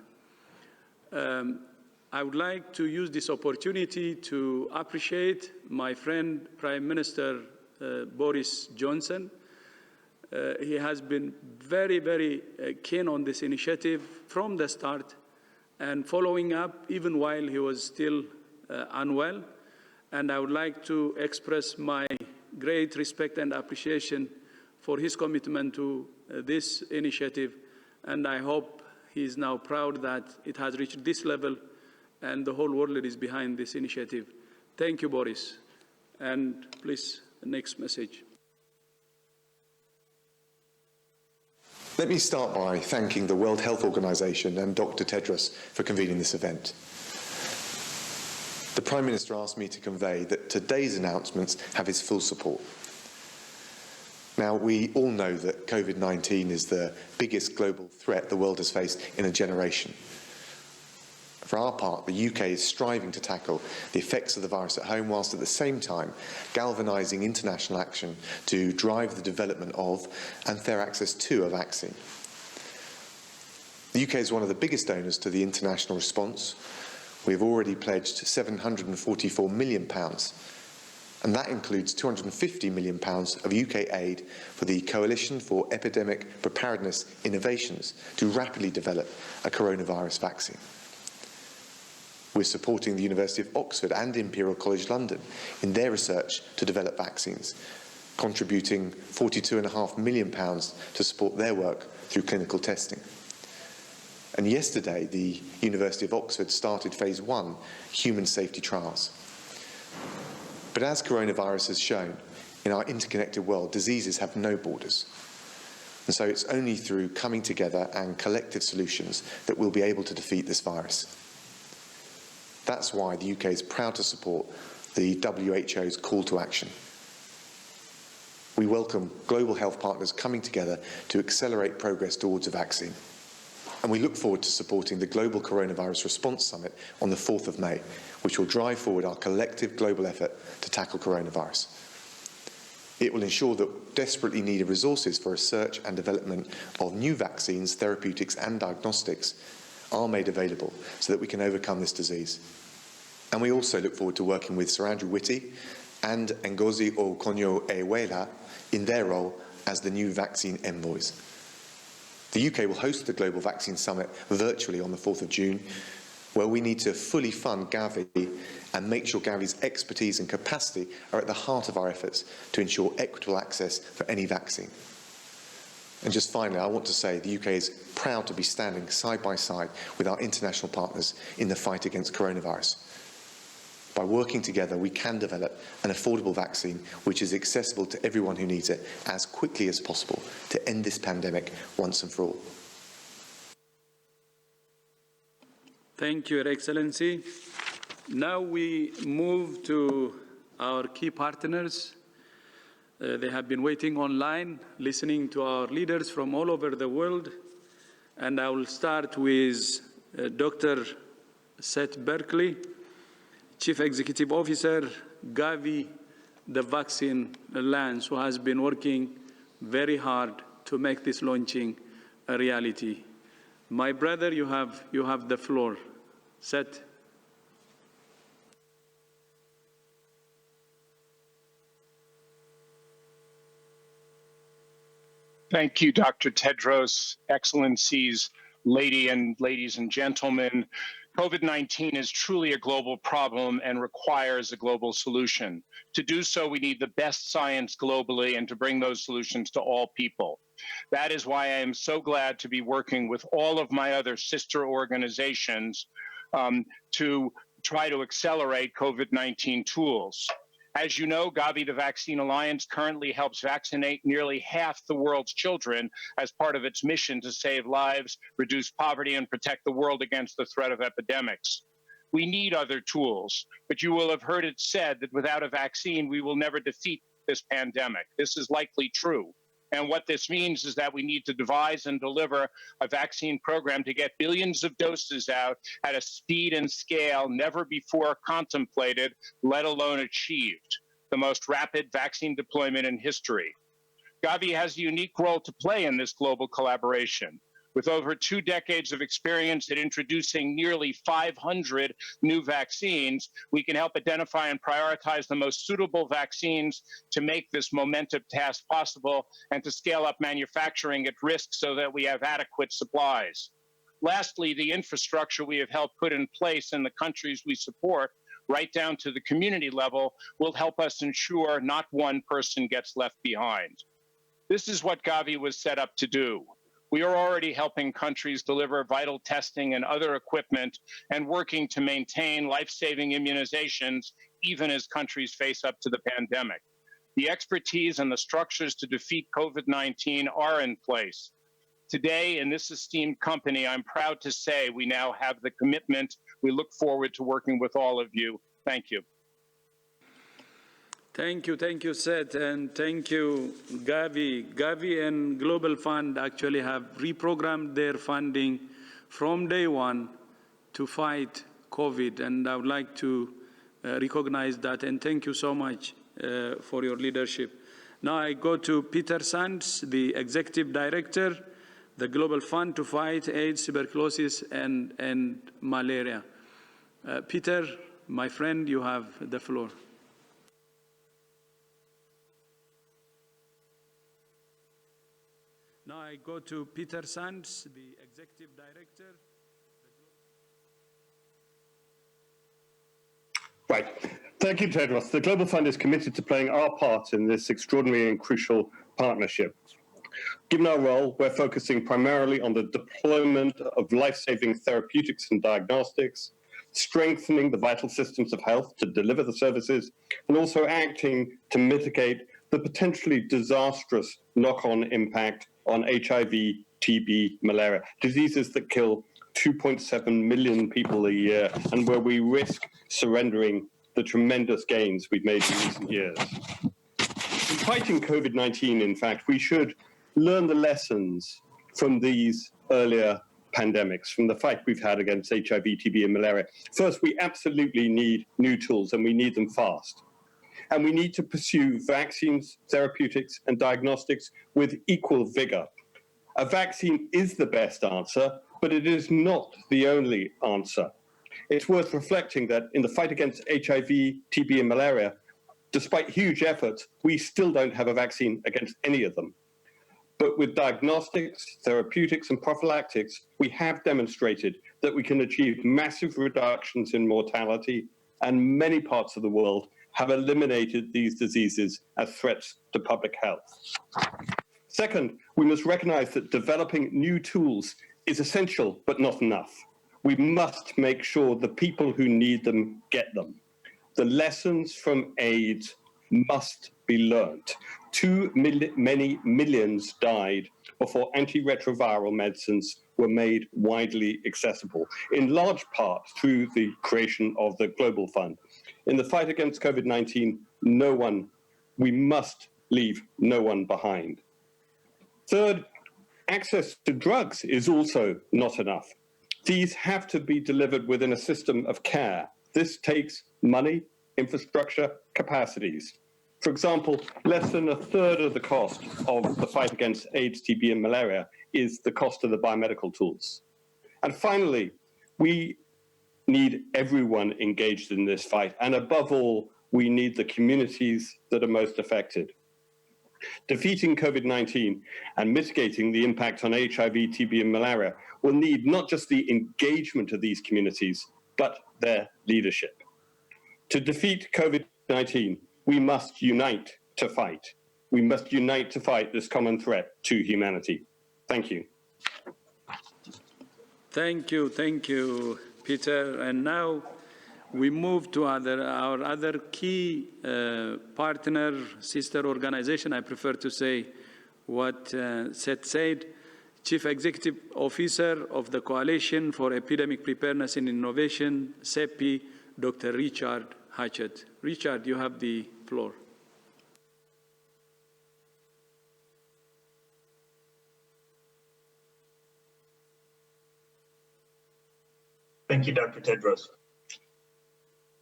I would like to use this opportunity to appreciate my friend, Prime Minister Boris Johnson. He has been very, very keen on this initiative from the start and following up even while he was still unwell. And I would like to express my great respect and appreciation for his commitment to this initiative. And I hope he is now proud that it has reached this level and the whole world is behind this initiative. Thank you, Boris. And please, next message. Let me start by thanking the World Health Organization and Dr. Tedros for convening this event. The Prime Minister asked me to convey that today's announcements have his full support. Now, we all know that COVID-19 is the biggest global threat the world has faced in a generation. For our part, the UK is striving to tackle the effects of the virus at home, whilst at the same time galvanising international action to drive the development of and fair access to a vaccine. The UK is one of the biggest donors to the international response. We have already pledged £744 million, and that includes £250 million of UK aid for the Coalition for Epidemic Preparedness Innovations to rapidly develop a coronavirus vaccine. We're supporting the University of Oxford and Imperial College London in their research to develop vaccines, contributing £42.5 million to support their work through clinical testing. And yesterday, the University of Oxford started phase 1 human safety trials. But as coronavirus has shown, in our interconnected world, diseases have no borders. And so it's only through coming together and collective solutions that we'll be able to defeat this virus. That's why the UK is proud to support the WHO's call to action. We welcome global health partners coming together to accelerate progress towards a vaccine. And we look forward to supporting the Global Coronavirus Response Summit on the 4th of May, which will drive forward our collective global effort to tackle coronavirus. It will ensure that desperately needed resources for research and development of new vaccines, therapeutics and diagnostics are made available so that we can overcome this disease. And we also look forward to working with Sir Andrew Whitty and Ngozi Okonjo-Iweala in their role as the new vaccine envoys. The UK will host the Global Vaccine Summit virtually on the 4th of June, where we need to fully fund Gavi and make sure Gavi's expertise and capacity are at the heart of our efforts to ensure equitable access for any vaccine. And just finally, I want to say the UK is proud to be standing side by side with our international partners in the fight against coronavirus. By working together, we can develop an affordable vaccine which is accessible to everyone who needs it as quickly as possible to end this pandemic once and for all. Thank you, Your Excellency. Now we move to our key partners. They have been waiting online, listening to our leaders from all over the world. And I will start with Dr. Seth Berkley, Chief Executive Officer, Gavi, the Vaccine Alliance, who has been working very hard to make this launching a reality. My brother, you have the floor. Seth. Thank you, Dr. Tedros, Excellencies, ladies and gentlemen. COVID-19 is truly a global problem and requires a global solution. To do so, we need the best science globally and to bring those solutions to all people. That is why I am so glad to be working with all of my other sister organizations to try to accelerate COVID-19 tools. As you know, Gavi, the Vaccine Alliance, currently helps vaccinate nearly half the world's children as part of its mission to save lives, reduce poverty, and protect the world against the threat of epidemics. We need other tools, but you will have heard it said that without a vaccine, we will never defeat this pandemic. This is likely true. And what this means is that we need to devise and deliver a vaccine program to get billions of doses out at a speed and scale never before contemplated, let alone achieved, the most rapid vaccine deployment in history. Gavi has a unique role to play in this global collaboration. With over 2 decades of experience at introducing nearly 500 new vaccines, we can help identify and prioritize the most suitable vaccines to make this momentous task possible and to scale up manufacturing at risk so that we have adequate supplies. Lastly, the infrastructure we have helped put in place in the countries we support, right down to the community level, will help us ensure not one person gets left behind. This is what Gavi was set up to do. We are already helping countries deliver vital testing and other equipment and working to maintain life-saving immunizations even as countries face up to the pandemic. The expertise and the structures to defeat COVID-19 are in place. Today, in this esteemed company, I'm proud to say we now have the commitment. We look forward to working with all of you. Thank you. Thank you, Seth, and thank you, Gavi. Gavi and Global Fund actually have reprogrammed their funding from day one to fight COVID, and I would like to recognize that, and thank you so much for your leadership. Now I go to Peter Sands, the Executive Director, the Global Fund to fight AIDS, tuberculosis, and malaria. Peter, my friend, you have the floor. Now I go to Peter Sands, the Executive Director. Right. Thank you, Tedros. The Global Fund is committed to playing our part in this extraordinary and crucial partnership. Given our role, we're focusing primarily on the deployment of life-saving therapeutics and diagnostics, strengthening the vital systems of health to deliver the services, and also acting to mitigate the potentially disastrous knock-on impact on HIV, TB, malaria, diseases that kill 2.7 million people a year and where we risk surrendering the tremendous gains we've made in recent years. In fighting COVID-19, in fact, we should learn the lessons from these earlier pandemics, from the fight we've had against HIV, TB, and malaria. First, we absolutely need new tools, and we need them fast. And we need to pursue vaccines, therapeutics, and diagnostics with equal vigor. A vaccine is the best answer, but it is not the only answer. It's worth reflecting that in the fight against HIV, TB, and malaria, despite huge efforts, we still don't have a vaccine against any of them. But with diagnostics, therapeutics, and prophylactics, we have demonstrated that we can achieve massive reductions in mortality, and many parts of the world have eliminated these diseases as threats to public health. Second, we must recognize that developing new tools is essential, but not enough. We must make sure the people who need them get them. The lessons from AIDS must be learnt. Many millions died before antiretroviral medicines were made widely accessible, in large part through the creation of the Global Fund. In the fight against COVID-19, we must leave no one behind. Third, access to drugs is also not enough. These have to be delivered within a system of care. This takes money, infrastructure, capacities. For example, less than a third of the cost of the fight against AIDS, TB, and malaria is the cost of the biomedical tools. And finally, we need everyone engaged in this fight. And above all, we need the communities that are most affected. Defeating COVID-19 and mitigating the impact on HIV, TB, and malaria will need not just the engagement of these communities, but their leadership. To defeat COVID-19, we must unite to fight. We must unite to fight this common threat to humanity. Thank you. Thank you, Peter. And now we move to our other key partner, sister organization. I prefer to say what Seth said, Chief Executive Officer of the Coalition for Epidemic Preparedness and Innovation, CEPI, Dr. Richard Hatchett. Richard, you have the floor. Thank you, Dr. Tedros.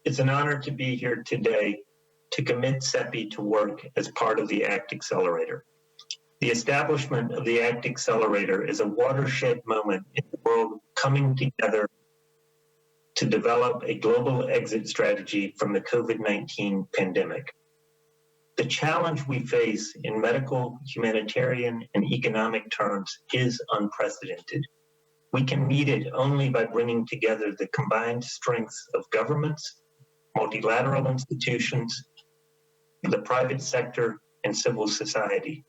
It's an honor to be here today to commit CEPI to work as part of the ACT Accelerator. The establishment of the ACT Accelerator is a watershed moment in the world coming together to develop a global exit strategy from the COVID-19 pandemic. The challenge we face in medical, humanitarian, and economic terms is unprecedented. We can meet it only by bringing together the combined strengths of governments, multilateral institutions, the private sector, and civil society.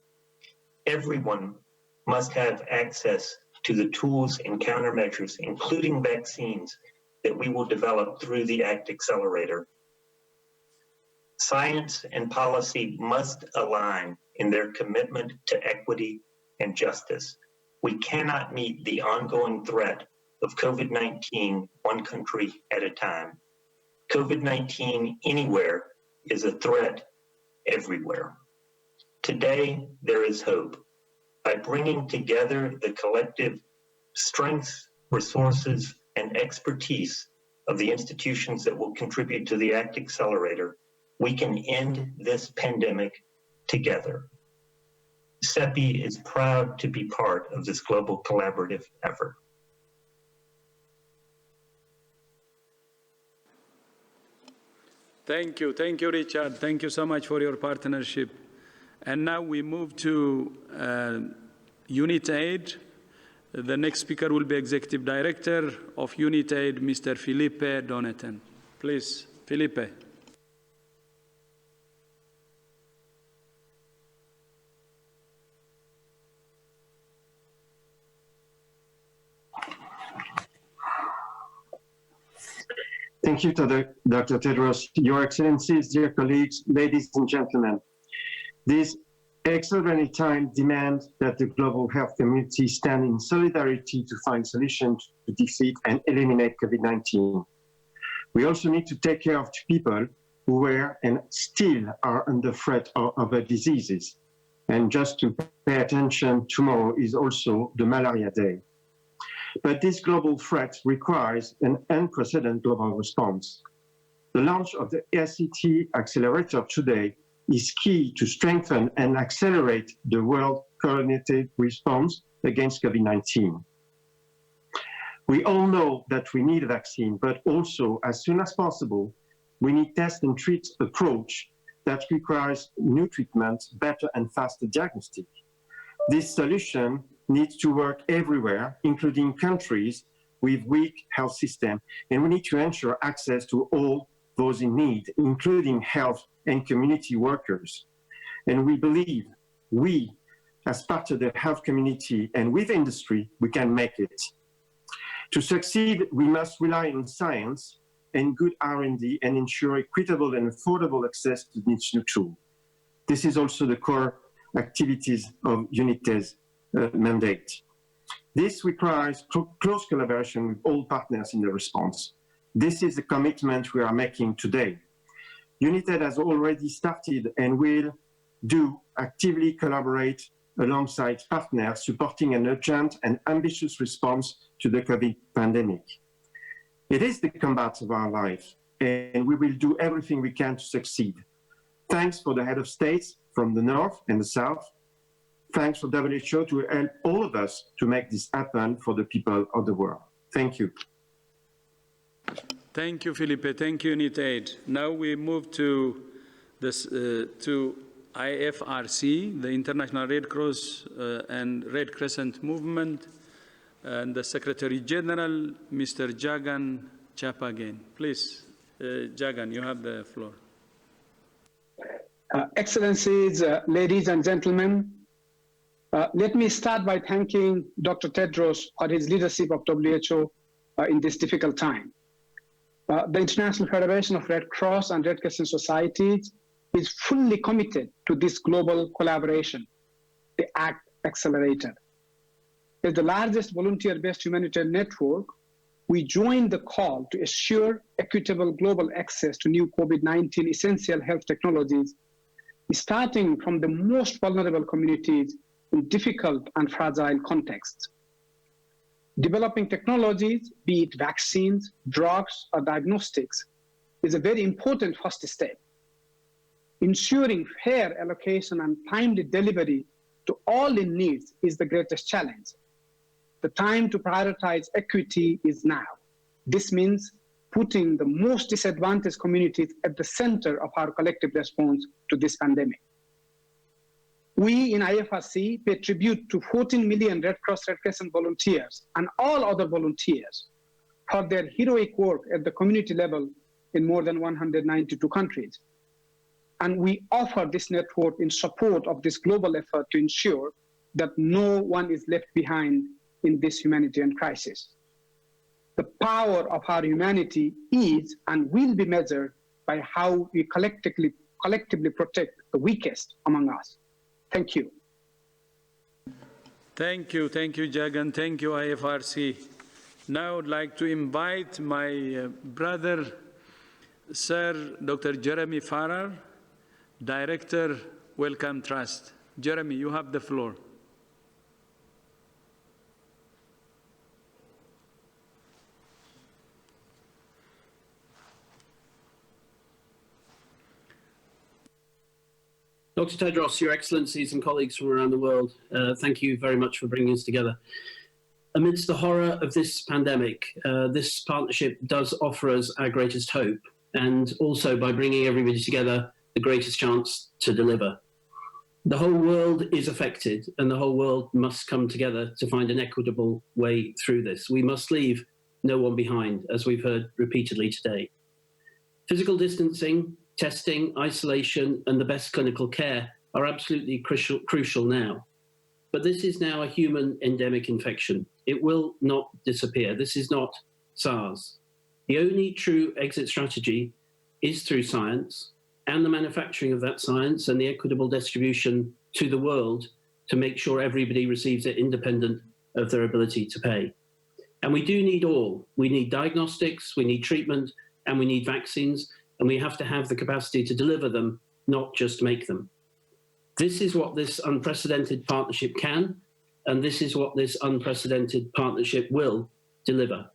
Everyone must have access to the tools and countermeasures, including vaccines, that we will develop through the ACT Accelerator. Science and policy must align in their commitment to equity and justice. We cannot meet the ongoing threat of COVID-19 one country at a time. COVID-19 anywhere is a threat everywhere. Today, there is hope. By bringing together the collective strengths, resources, and expertise of the institutions that will contribute to the ACT Accelerator, we can end this pandemic together. CEPI is proud to be part of this global collaborative effort. Thank you, Richard. Thank you so much for your partnership. And now we move to UNITAID. The next speaker will be Executive Director of UNITAID, Mr. Felipe Donetan. Please, Felipe. Thank you, Dr. Tedros, Your Excellencies, dear colleagues, ladies and gentlemen. These extraordinary times demand that the global health community stand in solidarity to find solutions to defeat and eliminate COVID-19. We also need to take care of people who were and still are under threat of other diseases. And just to pay attention, tomorrow is also the Malaria Day. But this global threat requires an unprecedented global response. The launch of the ACT Accelerator today is key to strengthen and accelerate the world coordinated response against COVID-19. We all know that we need a vaccine, but also, as soon as possible, we need test and treat approach that requires new treatments, better and faster diagnostic. This solution needs to work everywhere, including countries with weak health systems, and we need to ensure access to all those in need, including health and community workers. And we believe we, as part of the health community and with industry, we can make it. To succeed, we must rely on science and good R&D and ensure equitable and affordable access to this new tool. This is also the core activities of UNITE's mandate. This requires close collaboration with all partners in the response. This is the commitment we are making today. UNITED has already started and will actively collaborate alongside partners supporting an urgent and ambitious response to the COVID pandemic. It is the combat of our life, and we will do everything we can to succeed. Thanks for the head of states from the North and the South. Thanks for WHO to help all of us to make this happen for the people of the world. Thank you. Thank you, Felipe. Thank you, UNITAID. Now we move to this to IFRC, the International Red Cross and Red Crescent Movement, and the Secretary General, Mr. Jagan Chapagan. Please, Jagan, you have the floor. Excellencies, ladies and gentlemen, let me start by thanking Dr. Tedros for his leadership of WHO in this difficult time. The International Federation of Red Cross and Red Crescent Societies is fully committed to this global collaboration, the ACT Accelerator. As the largest volunteer-based humanitarian network, we join the call to assure equitable global access to new COVID-19 essential health technologies, starting from the most vulnerable communities in difficult and fragile contexts. Developing technologies, be it vaccines, drugs, or diagnostics, is a very important first step. Ensuring fair allocation and timely delivery to all in need is the greatest challenge. The time to prioritize equity is now. This means putting the most disadvantaged communities at the center of our collective response to this pandemic. We in IFRC pay tribute to 14 million Red Cross Red Crescent volunteers and all other volunteers for their heroic work at the community level in more than 192 countries. And we offer this network in support of this global effort to ensure that no one is left behind in this humanitarian crisis. The power of our humanity is and will be measured by how we collectively protect the weakest among us. Thank you. Thank you, Jagan. Thank you, IFRC. Now I'd like to invite my brother, Sir Dr. Jeremy Farrar, Director, Wellcome Trust. Jeremy, you have the floor. Dr. Tedros, Your Excellencies and colleagues from around the world, thank you very much for bringing us together. Amidst the horror of this pandemic, this partnership does offer us our greatest hope, and also by bringing everybody together, the greatest chance to deliver. The whole world is affected, and the whole world must come together to find an equitable way through this. We must leave no one behind, as we've heard repeatedly today. Physical distancing, testing, isolation, and the best clinical care are absolutely crucial now. But this is now a human endemic infection. It will not disappear. This is not SARS. The only true exit strategy is through science and the manufacturing of that science and the equitable distribution to the world to make sure everybody receives it independent of their ability to pay. And we do need all. We need diagnostics, we need treatment, and we need vaccines. And we have to have the capacity to deliver them, not just make them. This is what this unprecedented partnership can, and this is what this unprecedented partnership will deliver.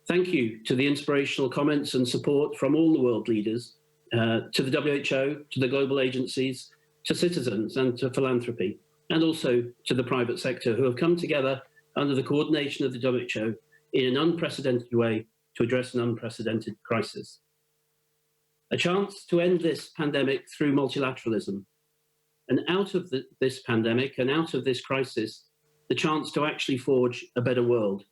Thank you to the inspirational comments and support from all the world leaders, to the WHO, to the global agencies, to citizens and to philanthropy, and also to the private sector who have come together under the coordination of the WHO in an unprecedented way to address an unprecedented crisis. A chance to end this pandemic through multilateralism. And out of this pandemic and out of this crisis, the chance to actually forge a better world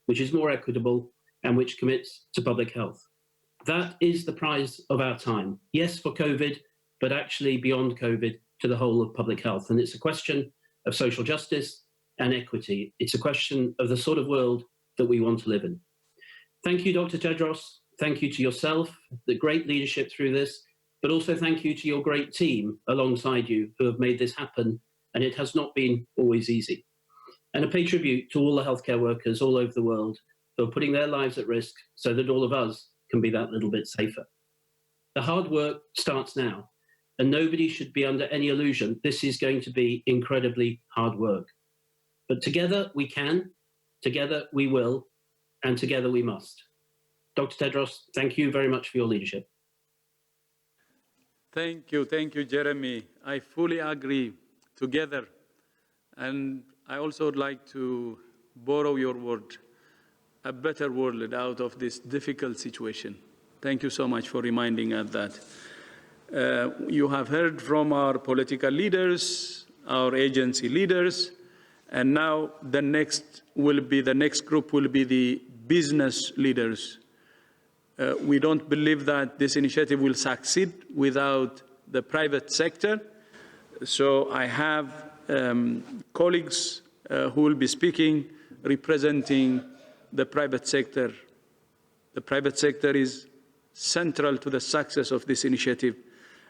which is more equitable and which commits to public health. That is the prize of our time. Yes, for COVID, but actually beyond COVID to the whole of public health. And it's a question of social justice and equity. It's a question of the sort of world that we want to live in. Thank you, Dr. Tedros. Thank you to yourself, the great leadership through this, But also thank you to your great team alongside you who have made this happen, and it has not been always easy. And I pay tribute to all the healthcare workers all over the world who are putting their lives at risk so that all of us can be that little bit safer. The hard work starts now, and nobody should be under any illusion this is going to be incredibly hard work. But together we can, together we will, and together we must. Dr. Tedros, thank you very much for your leadership. Thank you, Jeremy. I fully agree. Together. And I also would like to borrow your word, a better world out of this difficult situation. Thank you so much for reminding us that. You have heard from our political leaders, our agency leaders, and now the next group will be the business leaders. We don't believe that this initiative will succeed without the private sector. So I have colleagues who will be speaking representing the private sector. The private sector is central to the success of this initiative.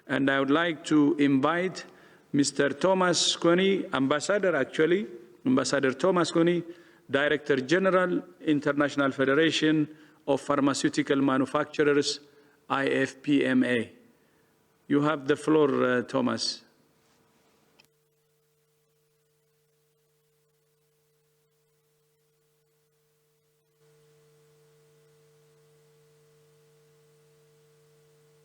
And I would like to invite Mr. Thomas Coney, Ambassador Thomas Coney, Director General, International Federation of Pharmaceutical Manufacturers, IFPMA. You have the floor, Thomas.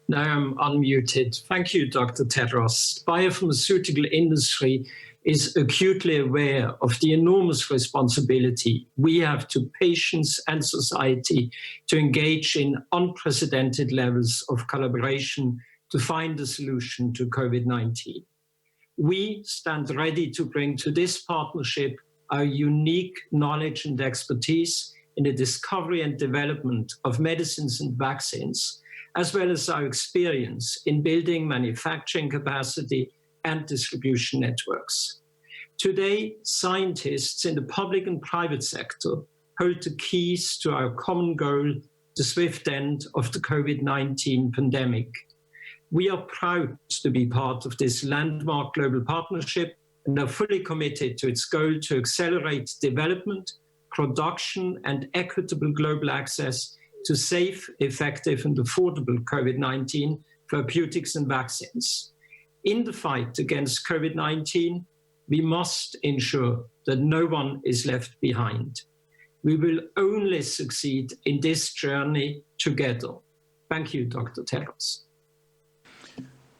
Now I'm unmuted. Thank you, Dr. Tedros. The biopharmaceutical industry is acutely aware of the enormous responsibility we have to patients and society to engage in unprecedented levels of collaboration to find a solution to COVID-19. We stand ready to bring to this partnership our unique knowledge and expertise in the discovery and development of medicines and vaccines, as well as our experience in building manufacturing capacity and distribution networks. Today, scientists in the public and private sector hold the keys to our common goal, the swift end of the COVID-19 pandemic. We are proud to be part of this landmark global partnership and are fully committed to its goal to accelerate development, production, and equitable global access to safe, effective, and affordable COVID-19 therapeutics and vaccines. In the fight against COVID-19, we must ensure that no one is left behind. We will only succeed in this journey together. Thank you, Dr. Tedros.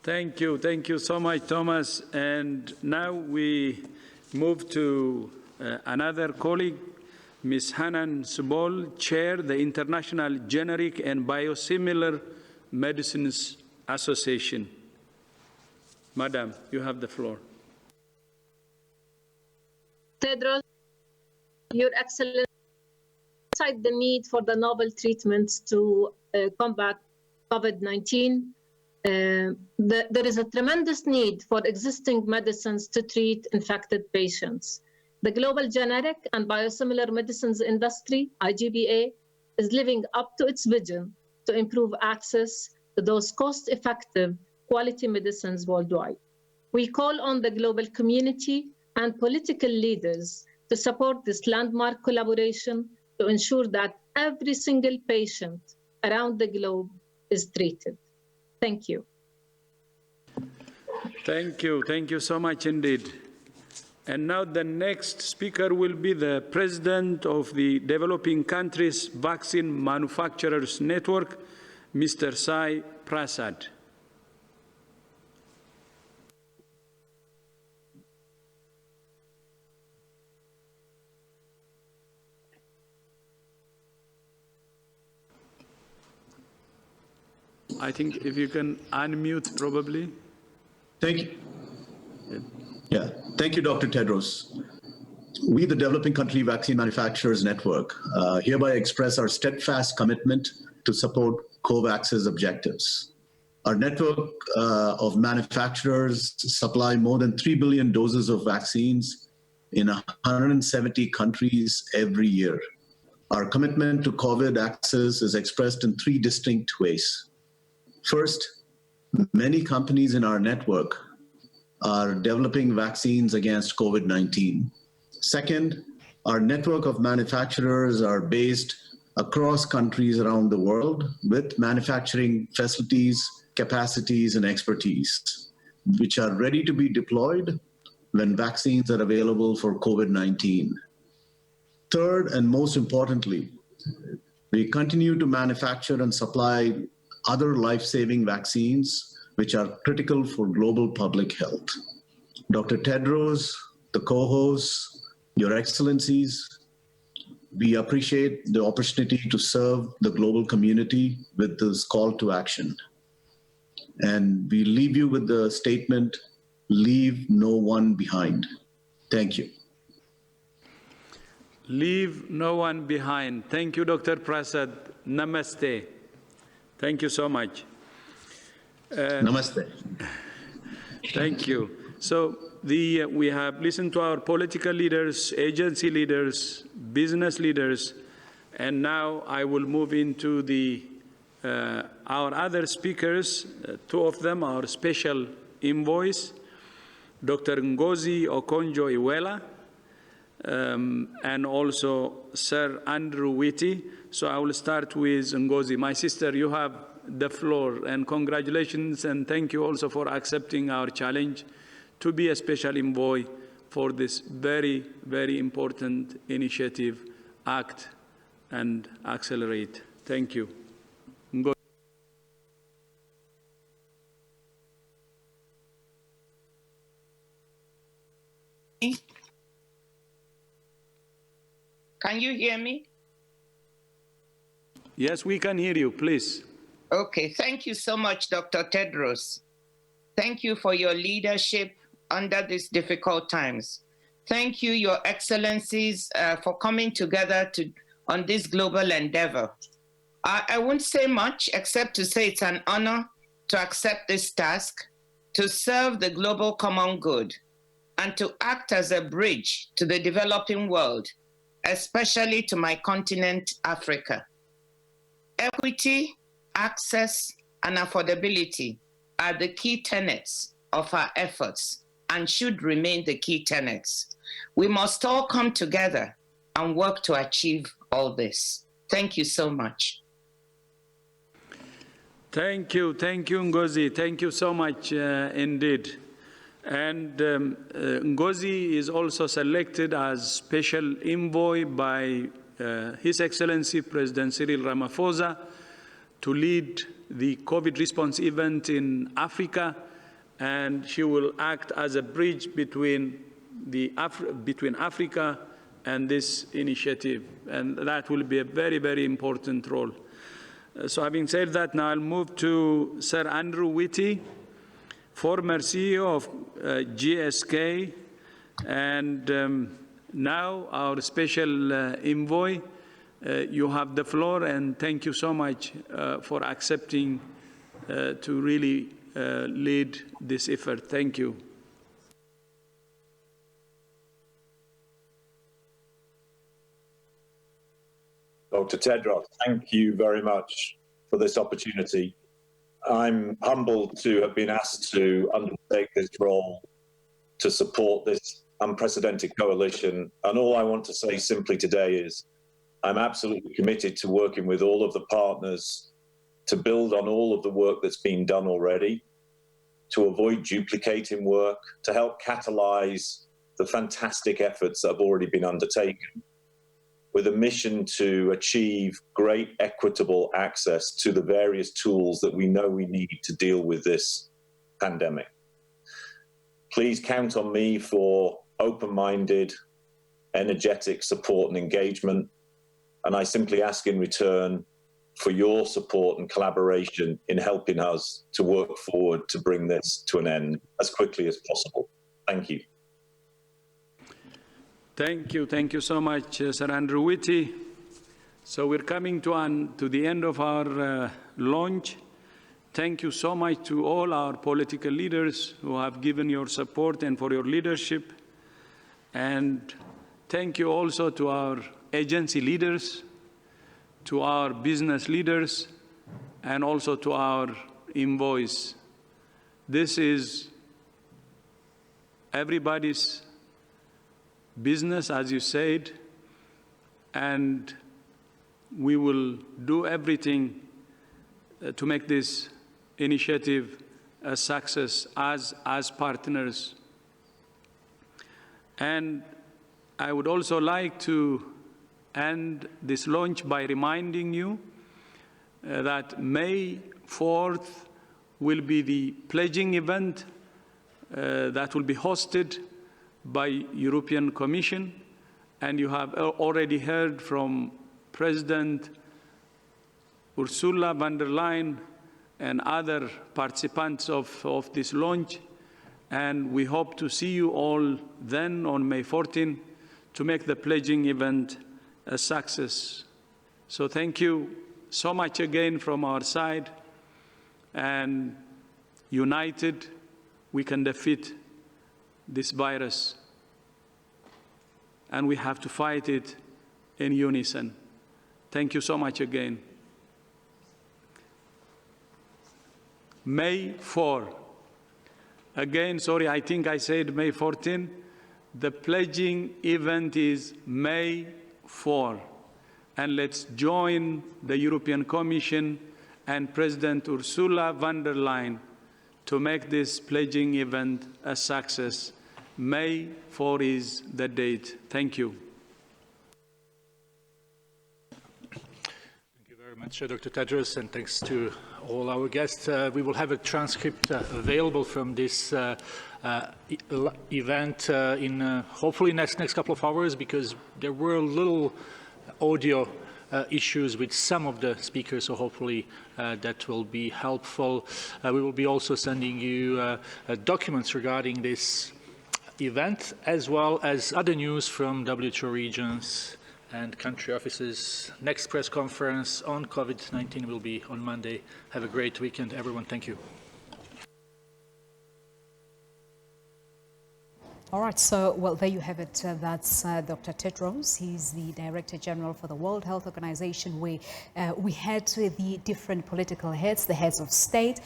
Thank you so much, Thomas. And now we move to another colleague, Ms. Hanan Subol, Chair, the International Generic and Biosimilar Medicines Association. Madam, you have the floor. Tedros, Your Excellency, alongside the need for the novel treatments to combat COVID-19, there is a tremendous need for existing medicines to treat infected patients. The global generic and biosimilar medicines industry, IGBA, is living up to its vision to improve access to those cost-effective, quality medicines worldwide. We call on the global community and political leaders to support this landmark collaboration to ensure that every single patient around the globe is treated. Thank you. Thank you so much indeed. And now the next speaker will be the President of the Developing Countries Vaccine Manufacturers Network, Mr. Sai Prasad. I think if you can unmute, probably. Thank you. Yeah, thank you, Dr. Tedros. We, the Developing Country Vaccine Manufacturers Network, hereby express our steadfast commitment to support COVAX's objectives. Our network of manufacturers supply more than 3 billion doses of vaccines in 170 countries every year. Our commitment to COVID access is expressed in 3 distinct ways. First, Many companies in our network are developing vaccines against COVID-19. Second, our network of manufacturers are based across countries around the world with manufacturing facilities, capacities, and expertise, which are ready to be deployed when vaccines are available for COVID-19. Third, and most importantly, we continue to manufacture and supply other life-saving vaccines which are critical for global public health. Dr. Tedros, the co-hosts, Your Excellencies, we appreciate the opportunity to serve the global community with this call to action. And we leave you with the statement, leave no one behind. Thank you. Leave no one behind. Thank you, Dr. Prasad. Namaste. Thank you so much. Namaste. Thank you. So we have listened to our political leaders, agency leaders, business leaders, and now I will move into our other speakers. Two of them are special envoys, Dr. Ngozi Okonjo-Iweala, and also Sir Andrew Whitty. So I will start with Ngozi. My sister, you have the floor, and congratulations, and thank you also for accepting our challenge to be a special envoy for this very, very important initiative, ACT and Accelerate. Thank you. Ngozi. Can you hear me? Yes, we can hear you, please. Okay, thank you so much, Dr. Tedros. Thank you for your leadership under these difficult times. Thank you, Your Excellencies, for coming together on this global endeavor. I won't say much except to say it's an honor to accept this task, to serve the global common good, and to act as a bridge to the developing world, especially to my continent, Africa. Equity, access, and affordability are the key tenets of our efforts and should remain the key tenets. We must all come together and work to achieve all this. Thank you so much. Thank you, Ngozi. Thank you so much indeed. And Ngozi is also selected as special envoy by His Excellency President Cyril Ramaphosa to lead the COVID response event in Africa, and she will act as a bridge between Africa and this initiative, and that will be a very, very important role. So having said that, now I'll move to Sir Andrew Whitty, former CEO of GSK, and now our special envoy. You have the floor, and thank you so much for accepting to really lead this effort. Thank you. Dr. Tedros, thank you very much for this opportunity. I'm humbled to have been asked to undertake this role to support this unprecedented coalition. And all I want to say simply today is I'm absolutely committed to working with all of the partners to build on all of the work that's been done already, to avoid duplicating work, to help catalyze the fantastic efforts that have already been undertaken, with a mission to achieve great equitable access to the various tools that we know we need to deal with this pandemic. Please count on me for open-minded, energetic support and engagement, and I simply ask in return for your support and collaboration in helping us to work forward to bring this to an end as quickly as possible. Thank you. Thank you so much, Sir Andrew Whitty. So we're coming to the end of our launch. Thank you so much to all our political leaders who have given your support and for your leadership. And thank you also to our agency leaders, to our business leaders, and also to our envoys. this is everybody's business, as you said, and we will do everything to make this initiative a success as partners. And I would also like to end this launch by reminding you that May 4th will be the pledging event that will be hosted by European Commission, and you have already heard from President Ursula von der Leyen and other participants of this launch, and we hope to see you all then on May 14 to make the pledging event a success. So thank you so much again from our side, and united we can defeat this virus, and we have to fight it in unison. Thank you so much again. May 4. Again, sorry, I think I said May 14. The pledging event is May 4. And let's join the European Commission and President Ursula von der Leyen to make this pledging event a success. May 4 is the date. Thank you. Thank you very much, Dr. Tedros, and thanks to all our guests. We will have a transcript available from this event in hopefully next couple of hours, because there were little audio issues with some of the speakers, so hopefully that will be helpful. We will be also sending you documents regarding this event, as well as other news from WHO regions and country offices. Next press conference on COVID-19 will be on Monday. Have a great weekend, everyone. Thank you. All right, so, well, there you have it. That's Dr. Tedros. He's the Director General for the World Health Organization, where we had the different political heads, the heads of state,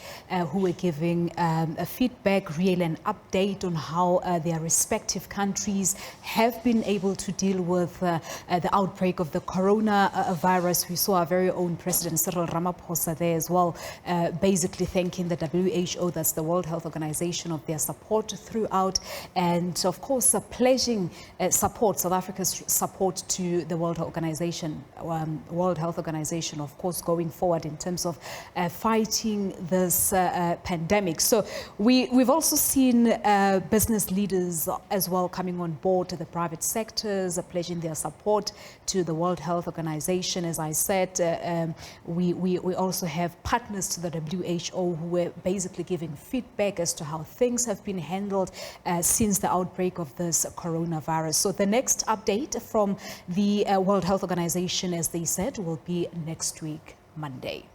who were giving a feedback, really an update on how their respective countries have been able to deal with the outbreak of the coronavirus. We saw our very own President Cyril Ramaphosa there as well, basically thanking the WHO, that's the World Health Organization, of their support throughout, and of course, pledging support, South Africa's support to the World Health Organization, of course, going forward in terms of fighting this pandemic. So we've also seen business leaders as well coming on board to the private sectors, pledging their support to the World Health Organization. As I said, we also have partners to the WHO who were basically giving feedback as to how things have been handled since the outbreak of this coronavirus. So the next update from the World Health Organization, as they said, will be next week, Monday.